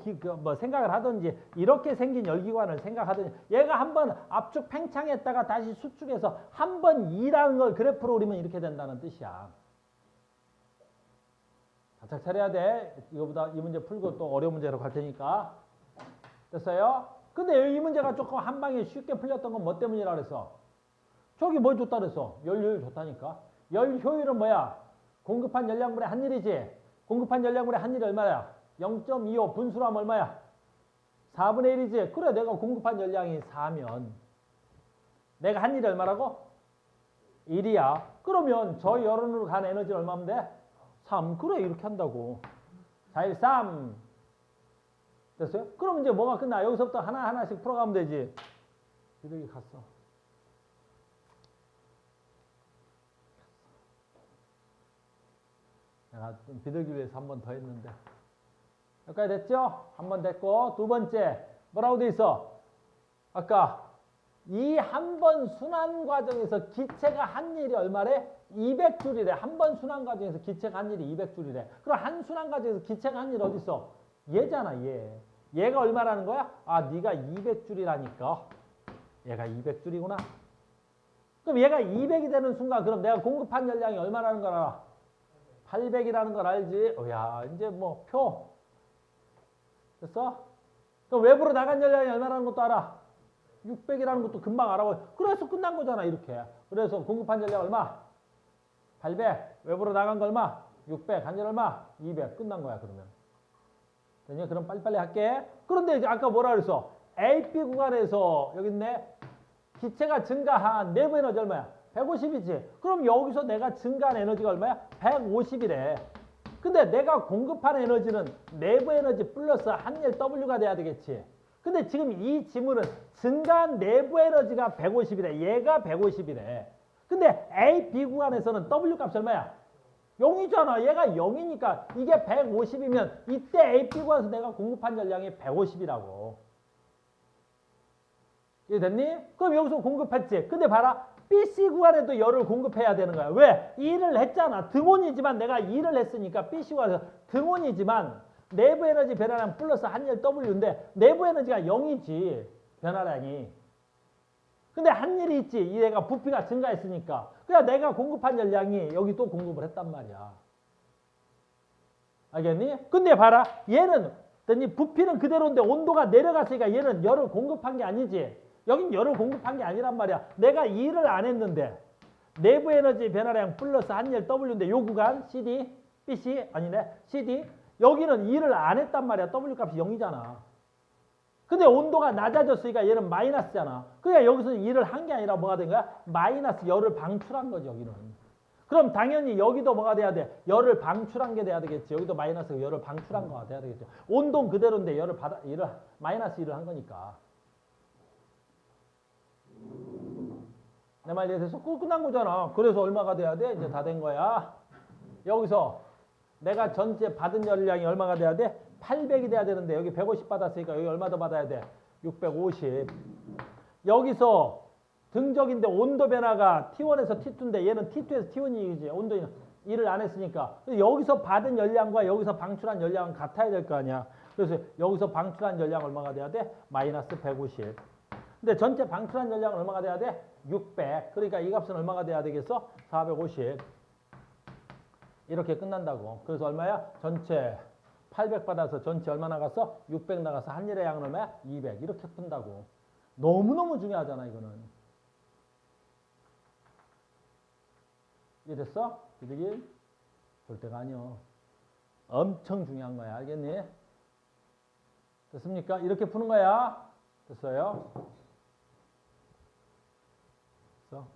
생각을 하든지 이렇게 생긴 열기관을 생각하든지 얘가 한번 압축 팽창했다가 다시 수축해서 한 번 2라는 걸 그래프로 그리면 이렇게 된다는 뜻이야. 바짝 차려야 돼. 이거보다 이 문제 풀고 또 어려운 문제로 갈 테니까. 됐어요? 근데 이 문제가 조금 한 방에 쉽게 풀렸던 건 뭐 때문이라 그랬어? 저기 뭐 줬다 그랬어? 열효율 좋다니까. 열효율은 뭐야? 공급한 열량분의 한일이지. 공급한 열량분의 한일이 얼마야? 0.25 분수로 하면 얼마야? 4분의 1이지. 그래, 내가 공급한 열량이 4면 내가 한일이 얼마라고? 1이야. 그러면 저 열원으로 간 에너지는 얼마면 돼? 3. 그래, 이렇게 한다고. 413. 됐어요? 그럼 이제 뭐가 끝나? 여기서부터 하나하나씩 풀어가면 되지. 비둘기 갔어. 내가 좀 비둘기 위해서 한 번 더 했는데. 여기까지 됐죠? 한 번 됐고. 두 번째. 뭐라고 돼 있어? 아까 이 한 번 순환 과정에서 기체가 한 일이 얼마래? 200줄이래. 한 번 순환 과정에서 기체가 한 일이 200줄이래. 그럼 한 순환 과정에서 기체가 한 일 어디 있어? 얘잖아, 얘. 얘가 얼마라는 거야? 아, 네가 200줄이라니까. 얘가 200줄이구나. 그럼 얘가 200이 되는 순간 그럼 내가 공급한 열량이 얼마라는 걸 알아? 800이라는 걸 알지? 야, 이제 뭐 표. 됐어? 그럼 외부로 나간 열량이 얼마라는 것도 알아? 600이라는 것도 금방 알아보. 그래서 끝난 거잖아, 이렇게. 그래서 공급한 열량 얼마? 800. 외부로 나간 거 얼마? 600. 한열 얼마? 200. 끝난 거야, 그러면. 되냐? 그럼 빨리빨리 할게. 그런데 이제 아까 뭐라 그랬어? AP 구간에서 여기 있네. 기체가 증가한 내부 에너지 얼마야? 150이지. 그럼 여기서 내가 증가한 에너지가 얼마야? 150이래. 근데 내가 공급한 에너지는 내부 에너지 플러스 한일 W가 돼야 되겠지. 근데 지금 이 지문은 증가한 내부 에너지가 150이래. 얘가 150이래. 근데 A, B 구간에서는 W 값이 얼마야? 0이잖아. 얘가 0이니까 이게 150이면 이때 A, B 구간에서 내가 공급한 열량이 150이라고. 이해됐니? 그럼 여기서 공급했지. 근데 봐라. BC 구간에도 열을 공급해야 되는 거야. 왜? 일을 했잖아. 등온이지만 내가 일을 했으니까 BC 구간에서 등온이지만 내부 에너지 변화량 플러스 한열 W인데 내부 에너지가 0이지. 변화량이. 근데 한 일이 있지. 얘가 부피가 증가했으니까. 그냥 내가 공급한 열량이 여기 또 공급을 했단 말이야. 알겠니? 근데 봐라. 얘는 부피는 그대로인데 온도가 내려갔으니까 얘는 열을 공급한 게 아니지. 여긴 열을 공급한 게 아니란 말이야. 내가 일을 안 했는데 내부 에너지 변화량 플러스 한열 W인데 요 구간 CD, BC 아니네 CD 여기는 일을 안 했단 말이야. W 값이 0이잖아. 근데 온도가 낮아졌으니까 얘는 마이너스잖아. 그러니까 여기서는 일을 한 게 아니라 뭐가 된 거야? 마이너스 열을 방출한 거죠. 여기는. 그럼 당연히 여기도 뭐가 돼야 돼? 열을 방출한 게 돼야 되겠지. 여기도 마이너스 열을 방출한 거가 돼야 되겠죠. 온도는 그대로인데 마이너스 일을 한 거니까. 내 말 이해돼서 끝난 거잖아. 그래서 얼마가 돼야 돼? 이제 다 된 거야. 여기서 내가 전체 받은 열량이 얼마가 돼야 돼? 800이 돼야 되는데 여기 150 받았으니까 여기 얼마 더 받아야 돼? 650. 여기서 등적인데 온도 변화가 T1에서 T2인데 얘는 T2에서 T1이지. 온도 일을 안 했으니까. 여기서 받은 열량과 여기서 방출한 열량은 같아야 될 거 아니야. 그래서 여기서 방출한 열량 얼마가 돼야 돼? 마이너스 150. 근데 전체 방출한 열량은 얼마가 돼야 돼? 600. 그러니까 이 값은 얼마가 돼야 되겠어? 450. 이렇게 끝난다고. 그래서 얼마야? 전체 800 받아서 전체 얼마 나갔어? 600 나가서 한일의 양은 얼마야? 200. 이렇게 푼다고. 너무너무 중요하잖아, 이거는. 이해됐어? 비득일? 절대가 아니요. 엄청 중요한 거야. 알겠니? 됐습니까? 이렇게 푸는 거야. 됐어요? 됐어?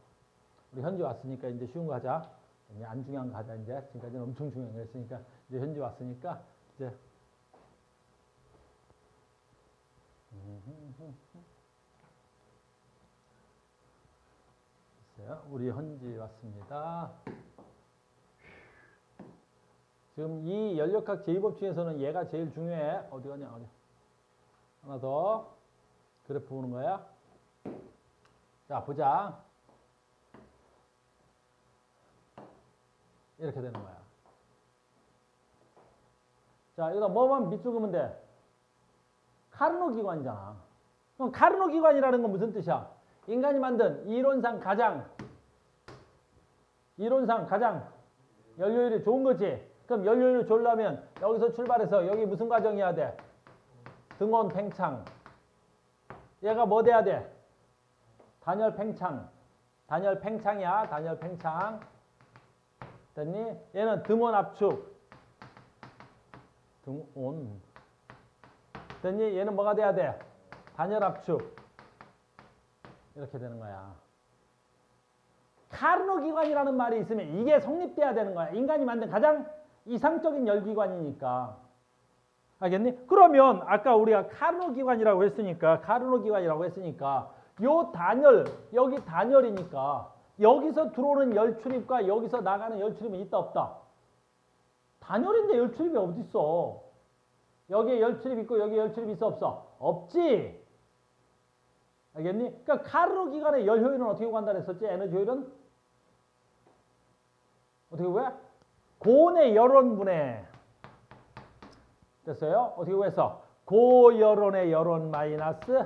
우리 현지 왔으니까 이제 쉬운 거 하자. 이제 안 중요한 거 하자. 이제 지금까지는 엄청 중요한 거 했으니까 이제 현지 왔으니까 이제 우리 현지 왔습니다. 지금 이 연력학 제2법 중에서는 얘가 제일 중요해. 어디 가냐? 어디? 하나 더. 그래프 보는 거야. 자, 보자. 이렇게 되는 거야. 자, 여기다 뭐만 밑줄 그으면 돼? 카르노 기관이잖아. 그럼 카르노 기관이라는 건 무슨 뜻이야? 인간이 만든 이론상 가장 연료율이 좋은 거지. 그럼 연료율을 좋으려면 여기서 출발해서 여기 무슨 과정이어야 돼? 등원 팽창. 얘가 뭐 돼야 돼? 단열 팽창. 단열 팽창이야. 단열 팽창. 됐니? 얘는 등원 압축. 등온. 됐니? 얘는 뭐가 돼야 돼? 단열 압축. 이렇게 되는 거야. 카르노 기관이라는 말이 있으면 이게 성립돼야 되는 거야. 인간이 만든 가장 이상적인 열기관이니까. 알겠니? 그러면 아까 우리가 카르노 기관이라고 했으니까 요 단열, 여기 단열이니까 여기서 들어오는 열 출입과 여기서 나가는 열 출입은 있다 없다? 단열인데 열 출입이 어디 있어? 여기에 열 출입 있고 여기에 열 출입 있어 없어? 없지. 알겠니? 그러니까 카르노 기관의 열 효율은 어떻게 구한다 그랬었지? 에너지 효율은 어떻게 구해? 고온의 열원분해. 됐어요? 어떻게 구했어? 고열원의 열원 마이너스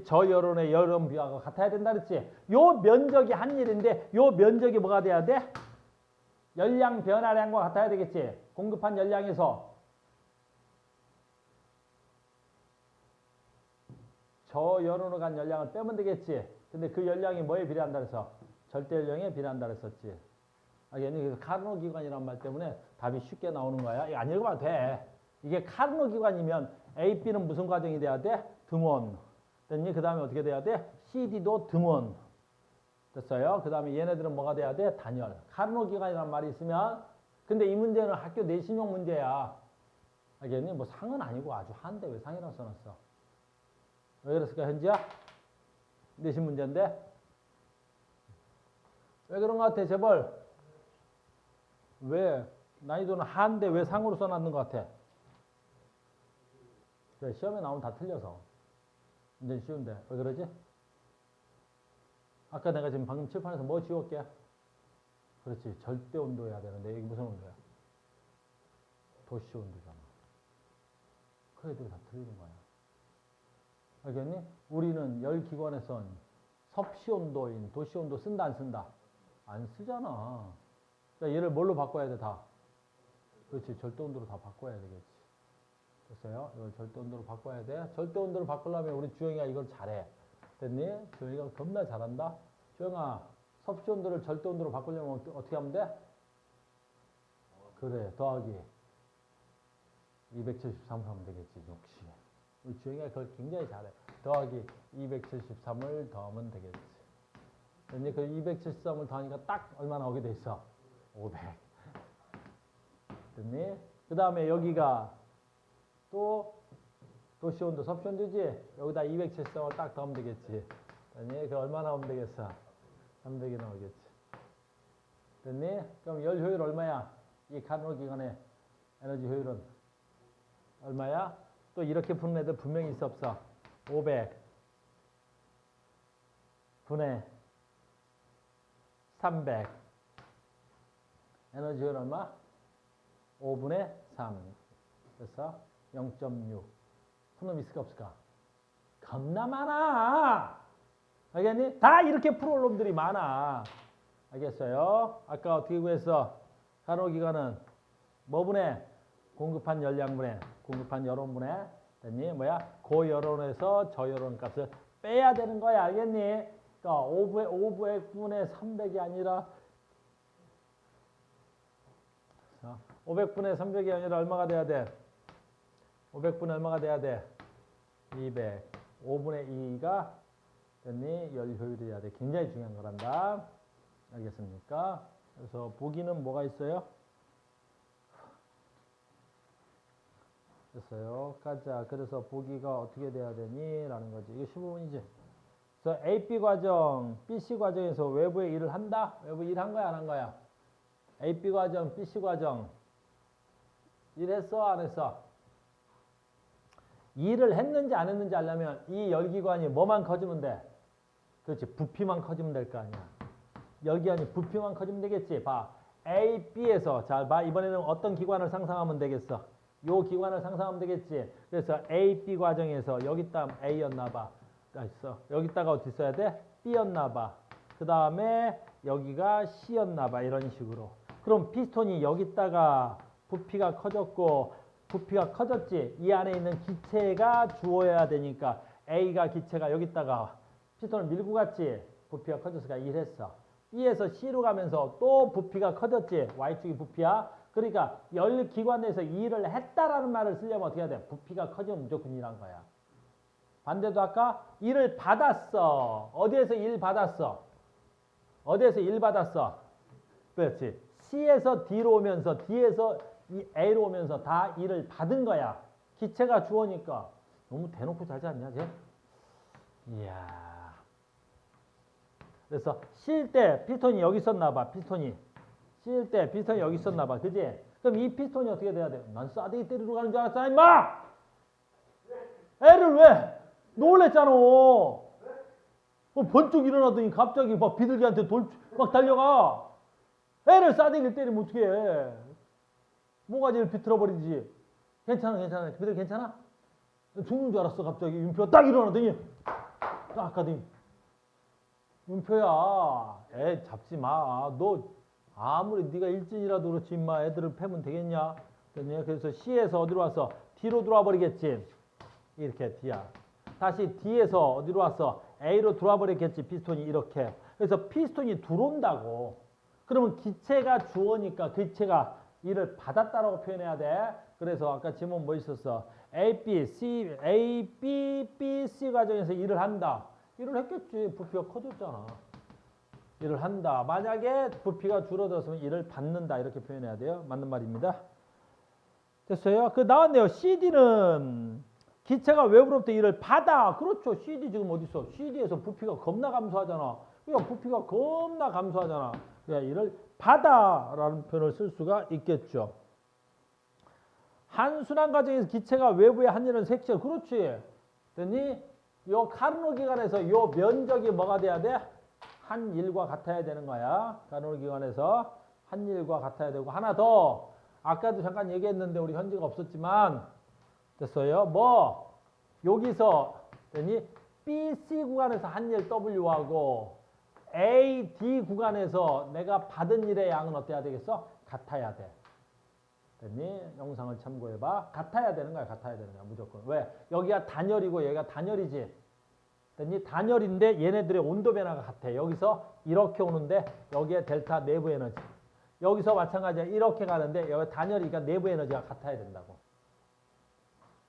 저열원의 열원 비하가 같아야 된다 그랬지? 요 면적이 한 일인데 요 면적이 뭐가 돼야 돼? 열량 변화량과 같아야 되겠지? 공급한 열량에서 저열원으로 간 열량을 빼면 되겠지? 근데 그 열량이 뭐에 비례한다 그래서? 절대 열량에 비례한다 그랬었지? 알겠니? 그래서 카르노 기관이란 말 때문에 답이 쉽게 나오는 거야. 이거 안 읽으면 돼. 이게 카르노 기관이면 A, B는 무슨 과정이 돼야 돼? 등원. 됐니? 그 다음에 어떻게 돼야 돼? CD도 등원. 됐어요? 그 다음에 얘네들은 뭐가 돼야 돼? 단열. 카르노 기관이란 말이 있으면 근데 이 문제는 학교 내신용 문제야. 알겠니? 뭐 상은 아니고 아주 한데 왜 상이라고 써놨어? 왜 그랬을까? 현지야? 내신 문제인데? 왜 그런 것 같아? 재벌. 왜? 난이도는 한데 왜 상으로 써놨는 것 같아? 그래, 시험에 나오면 다 틀려서. 문제는 쉬운데. 왜 그러지? 아까 내가 지금 방금 칠판에서 뭐 지웠게? 그렇지. 절대 온도여야 되는데 여기 무슨 온도야? 도시 온도잖아. 그 애들이 다 틀리는 거야. 알겠니? 우리는 열 기관에선 섭씨 온도인 도시 온도 쓴다 안 쓴다? 안 쓰잖아. 자, 얘를 뭘로 바꿔야 돼 다? 그렇지, 절대 온도로 다 바꿔야 되겠지. 됐어요? 이걸 절대 온도로 바꿔야 돼. 절대 온도로 바꾸려면 우리 주영이가 이걸 잘해. 됐니? 주영이가 겁나 잘한다. 주영아, 섭씨 온도를 절대 온도로 바꾸려면 어떻게 하면 돼? 그래, 더하기 273 하면 되겠지. 역시 우리 주영이가 그걸 굉장히 잘해. 더하기 273을 더하면 되겠지. 됐니? 그 273을 더하니까 딱 얼마 나오게 돼 있어? 500. 됐니? 그 다음에 여기가 또 도시 온도, 섭씨 온도지? 여기다 273을 딱 더하면 되겠지. 됐니? 그 얼마 나오면 되겠어? 300이 나오겠지. 됐니? 그럼 열 효율 얼마야? 이 카르노 기관의 에너지 효율은 얼마야? 또 이렇게 푸는 애들 분명히 있어 없어? 500 분의 300 에너지 효율 얼마? 5분의 3 그래서 0.6 푸는 놈 있을까 없을까? 겁나 많아. 알겠니? 다 이렇게 풀어올 놈들이 많아. 알겠어요? 아까 어떻게 구했어? 간호기관은 뭐 분해? 공급한 열량분해, 공급한 여론분해. 됐니? 뭐야? 고여론에서 저여론 값을 빼야 되는 거야. 알겠니? 그러니까 500분의 300이 아니라 500분의 300이 아니라 얼마가 돼야 돼? 500분의 얼마가 돼야 돼? 200. 5분의 2가 됐니? 열 효율이어야 돼. 굉장히 중요한 거란다. 알겠습니까? 그래서 보기는 뭐가 있어요? 됐어요. 가자. 그래서 보기가 어떻게 돼야 되니? 라는 거지. 이거 15분이지. 그래서 AP 과정, BC 과정에서 외부에 일을 한다? 외부 일한 거야, 안 한 거야? AP 과정, BC 과정. 일했어, 안 했어? 일을 했는지 안 했는지 알려면 이 열기관이 뭐만 커지면 돼? 그렇지. 부피만 커지면 될 거 아니야. 열기관이 부피만 커지면 되겠지. 봐. A, B에서 잘 봐. 이번에는 어떤 기관을 상상하면 되겠어? 요 기관을 상상하면 되겠지. 그래서 A, B 과정에서 여기다 A였나 봐. 있어. 여기다가 어디 써야 돼? B였나 봐. 그 다음에 여기가 C였나 봐. 이런 식으로. 그럼 피스톤이 여기다가 부피가 커졌고 부피가 커졌지. 이 안에 있는 기체가 주어야 되니까 A가 기체가 여기다가 피스톤을 밀고 갔지. 부피가 커졌으니까 일했어. B에서 C로 가면서 또 부피가 커졌지. Y축이 부피야. 그러니까 열기관 내에서 일을 했다라는 말을 쓰려면 어떻게 해야 돼? 부피가 커지면 무조건 일한 거야. 반대도 아까 일을 받았어. 어디에서 일 받았어? 어디에서 일 받았어? 그렇지. C에서 D로 오면서 D에서 이 A로 오면서 다 일을 받은 거야. 기체가 주어니까. 너무 대놓고 자지 않냐, 쟤? 이야. 그래서 쉴 때 피스톤이 여기 있었나 봐. 피스톤이. 쉴 때 피스톤이 여기 있었나 봐. 그지? 그럼 이 피스톤이 어떻게 돼야 돼? 난 싸대기 때리러 가는 줄 알았잖아, 임마! 애를 왜? 놀랬잖아. 번쩍 일어나더니 갑자기 막 비둘기한테 막 달려가. 애를 싸대기를 때리면 어떻게 해? 모가지를 비틀어버리지. 괜찮아, 괜찮아. 비둘기 괜찮아? 죽는 줄 알았어, 갑자기. 윤표가 딱 일어나더니 딱 가더니 윤표야, 애 잡지 마. 너 아무리 네가 일진이라도 그렇지 임마 애들을 패면 되겠냐? 그래서 C에서 어디로 왔어? D로 들어와 버리겠지. 이렇게 D야. 다시 D에서 어디로 왔어? A로 들어와 버리겠지. 피스톤이 이렇게. 그래서 피스톤이 들어온다고. 그러면 기체가 주어니까 기체가 일을 받았다라고 표현해야 돼. 그래서 아까 지문 뭐 있었어? A, B, B, C 과정에서 일을 한다. 일을 했겠지. 부피가 커졌잖아. 일을 한다. 만약에 부피가 줄어들었으면 일을 받는다. 이렇게 표현해야 돼요. 맞는 말입니다. 됐어요? 그 나왔네요. CD는 기체가 외부로부터 일을 받아. 그렇죠. CD 지금 어디 있어? CD에서 부피가 겁나 감소하잖아. 그러니까 부피가 겁나 감소하잖아. 그러니까 일을 받아라는 표현을 쓸 수가 있겠죠. 한순환 과정에서 기체가 외부에 한 일은 색칠. 그렇지. 됐니? 요 카르노 기관에서 요 면적이 뭐가 돼야 돼? 한 일과 같아야 되는 거야. 카르노 기관에서 한 일과 같아야 되고 하나 더. 아까도 잠깐 얘기했는데 우리 현지가 없었지만 됐어요. 뭐 여기서 그러니 BC 구간에서 한 일 W하고 AD 구간에서 내가 받은 일의 양은 어때야 되겠어? 같아야 돼. 됐니? 영상을 참고해봐. 같아야 되는 거야. 같아야 되는 거야. 무조건. 왜? 여기가 단열이고 얘가 단열이지. 됐니? 단열인데 얘네들의 온도 변화가 같아. 여기서 이렇게 오는데 여기에 델타 내부 에너지. 여기서 마찬가지야. 이렇게 가는데 여기 단열이니까 내부 에너지가 같아야 된다고.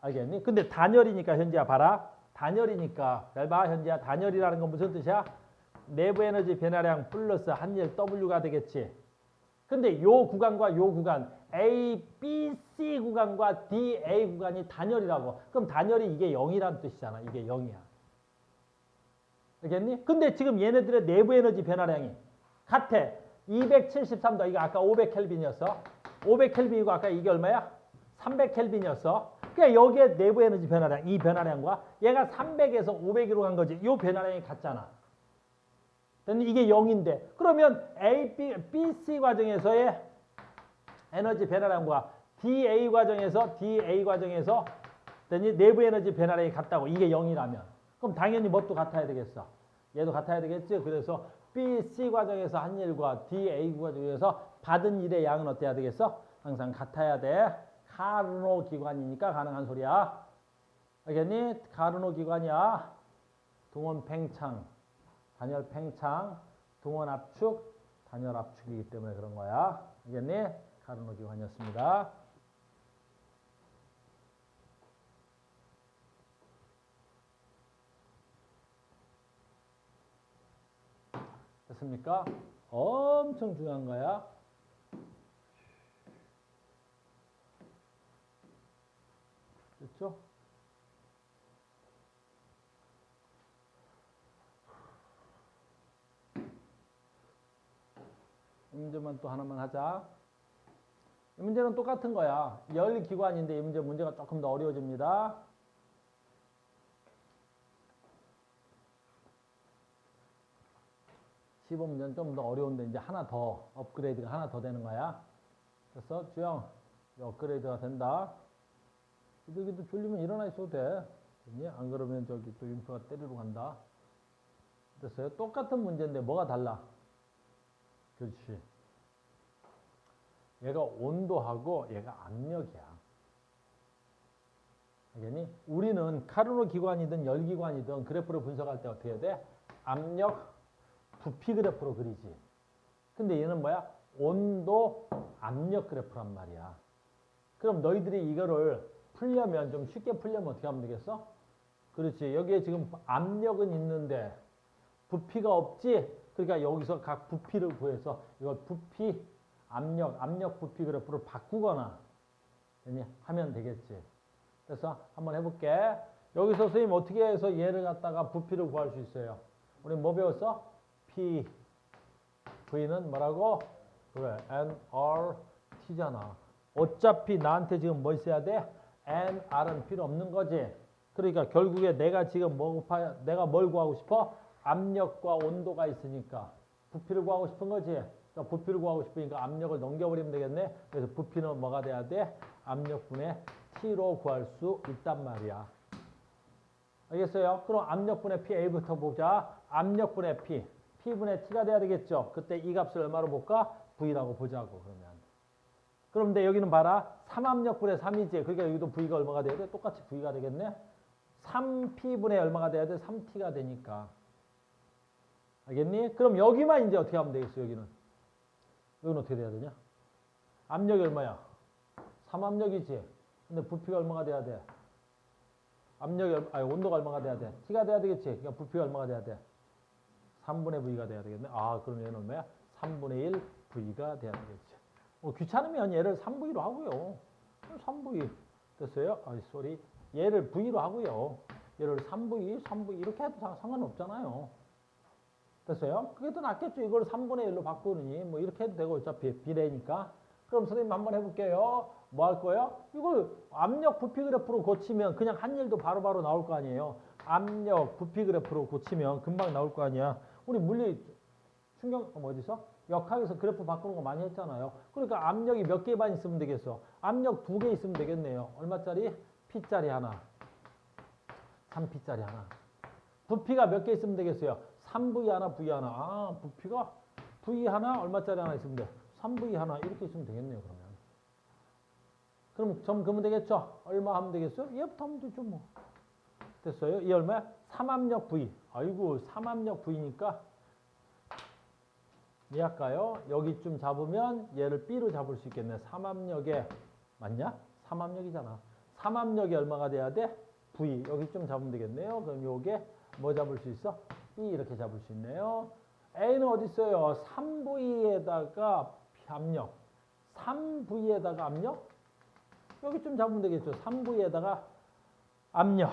알겠니? 근데 단열이니까 현지야 봐라. 단열이니까 잘 봐. 현지야 단열이라는 건 무슨 뜻이야? 내부 에너지 변화량 플러스 한일 W가 되겠지. 근데 요 구간과 요 구간 A, B, C 구간과 D, A 구간이 단열이라고. 그럼 단열이 이게 0이란 뜻이잖아. 이게 0이야. 알겠니? 근데 지금 얘네들의 내부 에너지 변화량이 같아. 273도. 이거 아까 500켈빈이었어. 500켈빈이고 아까 이게 얼마야? 300켈빈이었어. 그러니까 여기에 내부 에너지 변화량, 이 변화량과 얘가 300에서 500으로 간 거지. 이 변화량이 같잖아. 이게 0인데 그러면 A, B, C 과정에서의 에너지 변화량과 DA 과정에서 내부 에너지 변화량이 같다고. 이게 0이라면 그럼 당연히 뭣도 같아야 되겠어. 얘도 같아야 되겠지. 그래서 B, C 과정에서 한 일과 DA 과정에서 받은 일의 양은 어때야 되겠어? 항상 같아야 돼. 카르노 기관이니까 가능한 소리야. 알겠니? 카르노 기관이야. 동원 팽창, 단열 팽창, 동원 압축, 단열 압축이기 때문에 그런 거야. 알겠니? 카르노 기관이었습니다. 됐습니까? 엄청 중요한 거야. 됐죠? 이 문제만 또 하나만 하자. 이 문제는 똑같은 거야. 열기관인데 이 문제가 조금 더 어려워집니다. 시범 문제는 좀 더 어려운데 이제 하나 더 업그레이드가 하나 더 되는 거야. 그래서 주영 업그레이드가 된다. 여기도 졸리면 일어나 있어도 돼. 안 그러면 저기 또 윤표가 때리러 간다. 됐어요? 똑같은 문제인데 뭐가 달라? 그렇지. 얘가 온도하고 얘가 압력이야. 알겠니? 우리는 카르노 기관이든 열기관이든 그래프를 분석할 때 어떻게 해야 돼? 압력, 부피 그래프로 그리지. 근데 얘는 뭐야? 온도, 압력 그래프란 말이야. 그럼 너희들이 이거를 풀려면 좀 쉽게 풀려면 어떻게 하면 되겠어? 그렇지. 여기에 지금 압력은 있는데 부피가 없지? 그러니까 여기서 각 부피를 구해서 이걸 부피, 압력 부피 그래프를 바꾸거나 하면 되겠지. 그래서 한번 해볼게. 여기서 선생님 어떻게 해서 얘를 갖다가 부피를 구할 수 있어요? 우리 뭐 배웠어? P, V는 뭐라고? 그래, nRT잖아. 어차피 나한테 지금 뭐 있어야 돼? nR은 필요 없는 거지. 그러니까 결국에 내가 지금 내가 뭘 구하고 싶어? 압력과 온도가 있으니까 부피를 구하고 싶은 거지. 그러니까 부피를 구하고 싶으니까 압력을 넘겨버리면 되겠네. 그래서 부피는 뭐가 돼야 돼? 압력분의 T로 구할 수 있단 말이야. 알겠어요? 그럼 압력분의 PA부터 보자. 압력분의 P. P분의 T가 돼야 되겠죠. 그때 이 값을 얼마로 볼까? V라고 보자고 그러면. 그런데 여기는 봐라. 3압력분의 3이지. 그러니까 여기도 V가 얼마가 돼야 돼? 똑같이 V가 되겠네. 3P분의 얼마가 돼야 돼? 3T가 되니까. 알겠니? 그럼 여기만 이제 어떻게 하면 되겠어, 여기는? 여기는 어떻게 돼야 되냐? 압력이 얼마야? 3압력이지. 근데 부피가 얼마가 돼야 돼? 온도가 얼마가 돼야 돼? T가 돼야 되겠지. 그러니까 부피가 얼마가 돼야 돼? 3분의 V가 돼야 되겠네. 아, 그럼 얘는 얼마야? 3분의 1 V가 돼야 되겠지. 귀찮으면 얘를 3V로 하고요. 3V. 됐어요? 얘를 V로 하고요. 얘를 3V 이렇게 해도 상관없잖아요. 됐어요? 그게 더 낫겠죠. 이걸 3분의 1로 바꾸느니 뭐 이렇게 해도 되고 어차피 비례니까. 그럼 선생님 한번 해볼게요. 뭐 할 거예요? 이걸 압력 부피 그래프로 고치면 그냥 한 일도 바로바로 나올 거 아니에요. 압력 부피 그래프로 고치면 금방 나올 거 아니야. 우리 물리 어디서? 역학에서 그래프 바꾸는 거 많이 했잖아요. 그러니까 압력이 몇 개만 있으면 되겠어? 압력 2개 있으면 되겠네요. 얼마짜리? P짜리 하나. 3P짜리 하나. 부피가 몇 개 있으면 되겠어요? 3V 하나, V 하나. 아, 부피가 V 하나, 얼마짜리 하나 있으면 돼? 3V 하나, 이렇게 있으면 되겠네요, 그러면. 그럼 점 그으면 되겠죠? 얼마 하면 되겠어요? 얘부터 하면 되죠, 뭐. 됐어요? 이 얼마야? 3압력 V. 아이고, 3압력 V니까 얘 할까요? 여기쯤 잡으면 얘를 B로 잡을 수 있겠네. 3압력에, 맞냐? 3압력이잖아. 3압력이 얼마가 돼야 돼? V. 여기쯤 잡으면 되겠네요. 그럼 요게 뭐 잡을 수 있어? B 이렇게 잡을 수 있네요. A는 어디 있어요? 3V에다가 압력. 3V에다가 압력? 여기쯤 잡으면 되겠죠. 3V에다가 압력.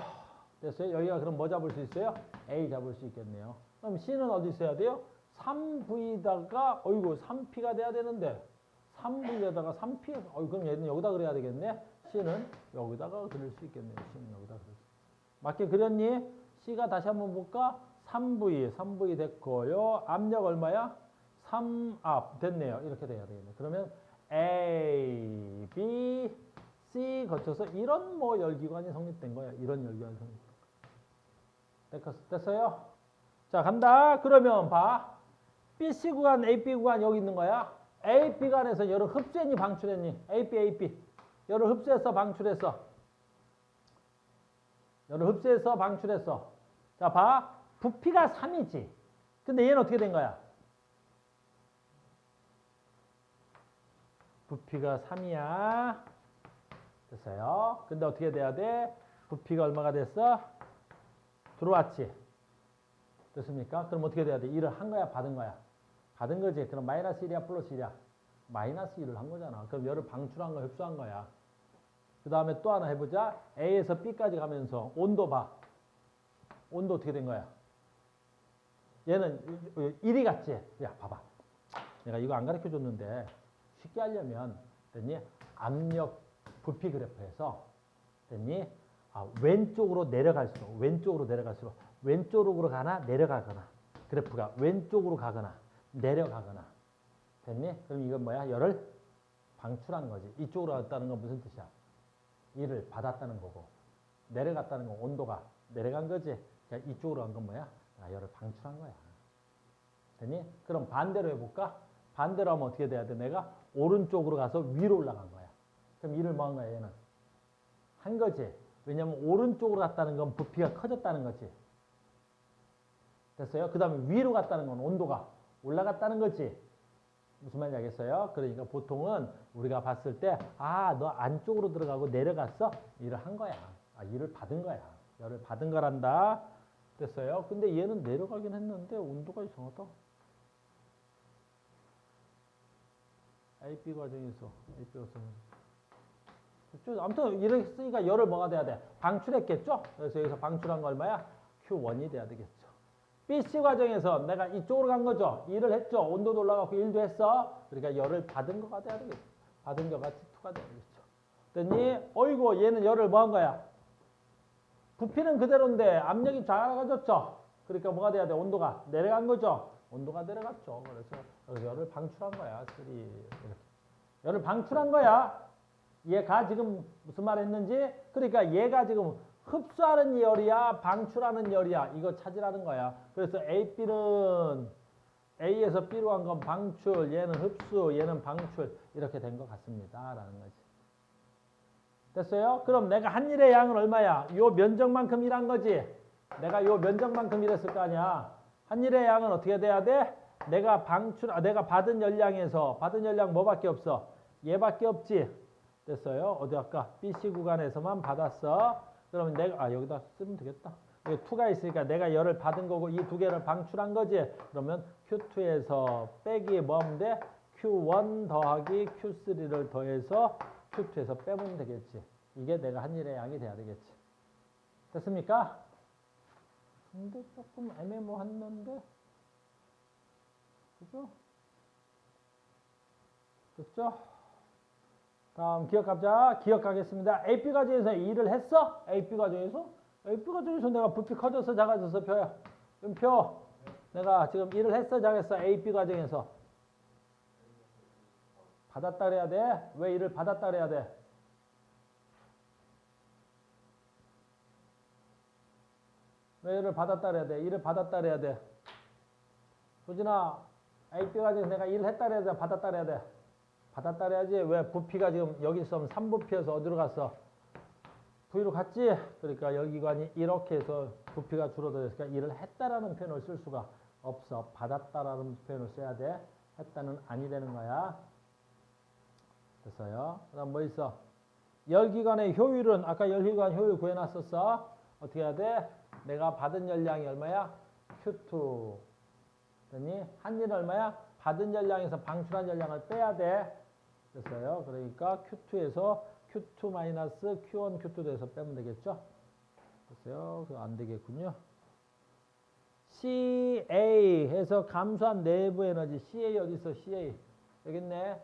됐어요? 여기가 그럼 뭐 잡을 수 있어요? A 잡을 수 있겠네요. 그럼 C는 어디 있어야 돼요? 3V다가 어이구 3P가 돼야 되는데 3V에다가 3P 그럼 얘는 여기다 그려야 되겠네. C는 여기다가 그릴 수 있겠네요. C는 여기다 그릴 수. 맞게 그렸니? C가 다시 한번 볼까? 3V 됐고요. 압력 얼마야? 3압 됐네요. 이렇게 돼야 되겠네. 그러면 A, B, C 거쳐서 이런 뭐 열기관이 성립된 거야. 이런 열기관이 성립된 거. 됐어요? 자, 간다. 그러면 봐. BC 구간, AP 구간 여기 있는 거야. AP 구간에서 열을 흡수했니, 방출했니? AP. 열을 흡수해서 방출했어. 열을 흡수해서 방출했어. 자, 봐. 부피가 3이지. 근데 얘는 어떻게 된 거야? 부피가 3이야. 됐어요. 근데 어떻게 돼야 돼? 부피가 얼마가 됐어? 들어왔지. 됐습니까? 그럼 어떻게 돼야 돼? 1을 한 거야, 받은 거야? 받은 거지. 그럼 마이너스 1이야, 플러스 1이야? 마이너스 1을 한 거잖아. 그럼 열을 방출한 거, 흡수한 거야. 그 다음에 또 하나 해보자. A에서 B까지 가면서 온도 봐. 온도 어떻게 된 거야? 얘는 1이 같지? 야, 봐봐. 내가 이거 안 가르쳐 줬는데 쉽게 하려면 됐니? 압력 부피 그래프에서 됐니? 왼쪽으로 내려갈수록 왼쪽으로 가나 내려가거나 그래프가 왼쪽으로 가거나 내려가거나 됐니? 그럼 이건 뭐야? 열을 방출한 거지. 이쪽으로 갔다는 건 무슨 뜻이야? 1을 받았다는 거고 내려갔다는 건 온도가 내려간 거지. 그러니까 이쪽으로 간 건 뭐야? 열을 방출한 거야. 됐니? 그럼 반대로 해볼까? 반대로 하면 어떻게 돼야 돼? 내가 오른쪽으로 가서 위로 올라간 거야. 그럼 1을 뭐 한 거야? 얘는 한 거지. 왜냐면 오른쪽으로 갔다는 건 부피가 커졌다는 거지. 됐어요? 그 다음에 위로 갔다는 건 온도가 올라갔다는 거지. 무슨 말인지 알겠어요? 그러니까 보통은 우리가 봤을 때 너 안쪽으로 들어가고 내려갔어? 일을 한 거야. 일을 받은 거야. 열을 받은 거란다. 됐어요? 근데 얘는 내려가긴 했는데 온도가 이상하다. AP 과정에서 아무튼 이렇게 쓰니까 열을 뭐가 돼야 돼? 방출했겠죠? 그래서 여기서 방출한 거 얼마야? Q1이 돼야 되겠죠. BC 과정에서 내가 이쪽으로 간 거죠. 일을 했죠. 온도도 올라가고 일도 했어. 그러니까 열을 받은 거가 돼야 되겠죠. 받은 거가 T2가 돼야 되겠죠. 됐니? 어이구 얘는 열을 뭐 한 거야? 부피는 그대로인데 압력이 작아졌죠. 그러니까 뭐가 돼야 돼? 온도가 내려간 거죠. 온도가 내려갔죠. 그래서 열을 방출한 거야. 이렇게. 열을 방출한 거야. 얘가 지금 무슨 말 했는지? 그러니까 얘가 지금 흡수하는 열이야, 방출하는 열이야. 이거 찾으라는 거야. 그래서 AB는 A에서 B로 간 건 방출, 얘는 흡수, 얘는 방출 이렇게 된 것 같습니다. 라는 거지. 됐어요? 그럼 내가 한 일의 양은 얼마야? 요 면적만큼 일한 거지. 내가 요 면적만큼 일했을 거 아니야. 한 일의 양은 어떻게 돼야 돼? 내가 받은 열량에서 받은 열량 뭐밖에 없어? 얘밖에 없지. 됐어요? 어디 아까 BC 구간에서만 받았어. 그러면 내가 여기다 쓰면 되겠다. 여기 2가 있으니까 내가 열을 받은 거고 이 두 개를 방출한 거지. 그러면 Q2에서 빼기 뭐 하면 돼? Q1 더하기 Q3를 더해서 Q2에서 빼면 되겠지. 이게 내가 한 일의 양이 돼야 되겠지. 됐습니까? 근데 조금 애매모호한데 그죠? 됐죠? 다음 기억하자. 기억하겠습니다. AP 과정에서 일을 했어? AP 과정에서 내가 부피 커져서 작아져서 표야. 그럼 표. 내가 지금 일을 했어, 작았어? AP 과정에서. 받았다 그래야 돼? 왜 일을 받았다 그래야 돼? 왜 일을 받았다 그래야 돼? 일을 받았다 그래야 돼. 소진아, AP 가지고 내가 일을 했다 그래야 돼? 받았다 그래야 돼? 받았다 그래야지. 왜 부피가 지금 여기 있으면 3부피여서 어디로 갔어? V로 갔지? 그러니까 열기관이 이렇게 해서 부피가 줄어들었으니까 일을 했다라는 표현을 쓸 수가 없어. 받았다라는 표현을 써야 돼. 했다는 아니 되는 거야. 됐어요. 그 다음 뭐 있어? 열기관의 효율은 아까 열기관 효율 구해놨었어. 어떻게 해야 돼? 내가 받은 열량이 얼마야? Q2. 그러니 한 일 얼마야? 받은 열량에서 방출한 열량을 빼야 돼. 됐어요. 그러니까 Q2에서 Q2 마이너스 Q1, Q2 돼서 빼면 되겠죠? 됐어요. 그거 안 되겠군요. CA 해서 감소한 내부 에너지. CA 어디 있어? CA. 여기 있네.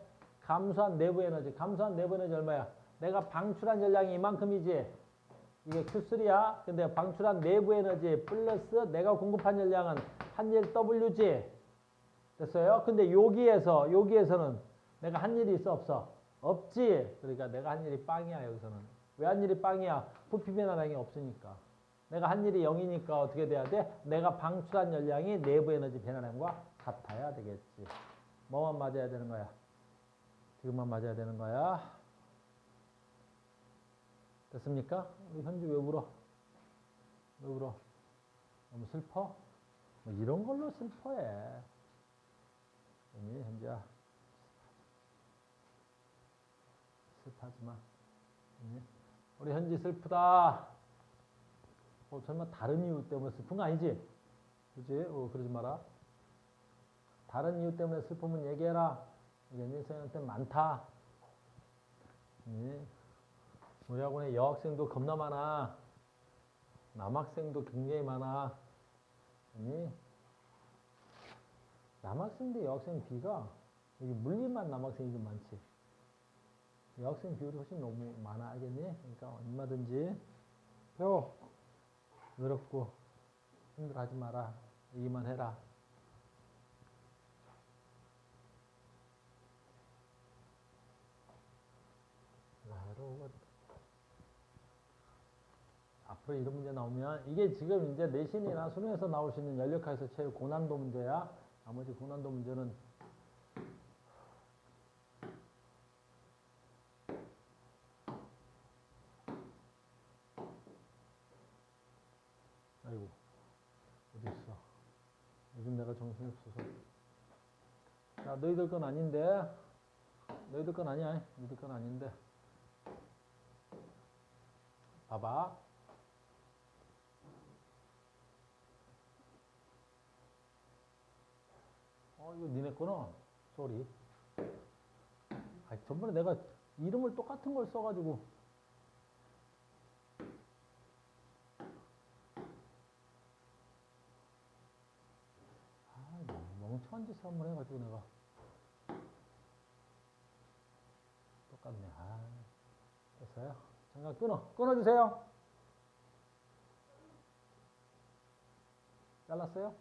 감소한 내부 에너지. 감소한 내부 에너지 얼마야? 내가 방출한 열량이 이만큼이지. 이게 Q3야. 근데 방출한 내부 에너지 플러스 내가 공급한 열량은 한일 W지. 됐어요? 근데 여기에서는 내가 한 일이 있어 없어? 없지. 그러니까 내가 한 일이 빵이야 여기서는. 왜 한 일이 빵이야? 부피 변화량이 없으니까. 내가 한 일이 0이니까 어떻게 돼야 돼? 내가 방출한 열량이 내부 에너지 변화량과 같아야 되겠지. 뭐만 맞아야 되는 거야? 지금만 맞아야 되는 거야. 됐습니까? 우리 현주 왜 울어? 왜 울어? 너무 슬퍼? 뭐 이런 걸로 슬퍼해. 아니, 현주야. 슬퍼하지 마. 우리 현지 슬프다. 설마 다른 이유 때문에 슬픈 거 아니지? 그지? 그러지 마라. 다른 이유 때문에 슬픔은 얘기해라. 현지 선생님한테 많다. 우리 학원에 여학생도 겁나 많아. 남학생도 굉장히 많아. 남학생 대 여학생 비가 여기 물리만 남학생이 좀 많지. 여학생 비율이 훨씬 너무 많아. 알겠니? 그러니까 얼마든지 배워. 외롭고 힘들어하지 마라. 얘기만 해라. 앞으로 이런 문제 나오면 이게 지금 이제 내신이나 수능에서 나올 수 있는 연력학에서 제일 고난도 문제야. 나머지 고난도 문제는 아이고 어디 있어? 요즘 내가 정신이 없어서. 야 너희들 건 아닌데. 너희들 건 아니야. 너희들 건 아닌데. 봐봐. 이거 니네 거나? 쏘리. 전번에 내가 이름을 똑같은 걸 써가지고. 멍청한 짓을 한번 해가지고 내가. 똑같네. 됐어요? 잠깐 끊어주세요. 잘랐어요?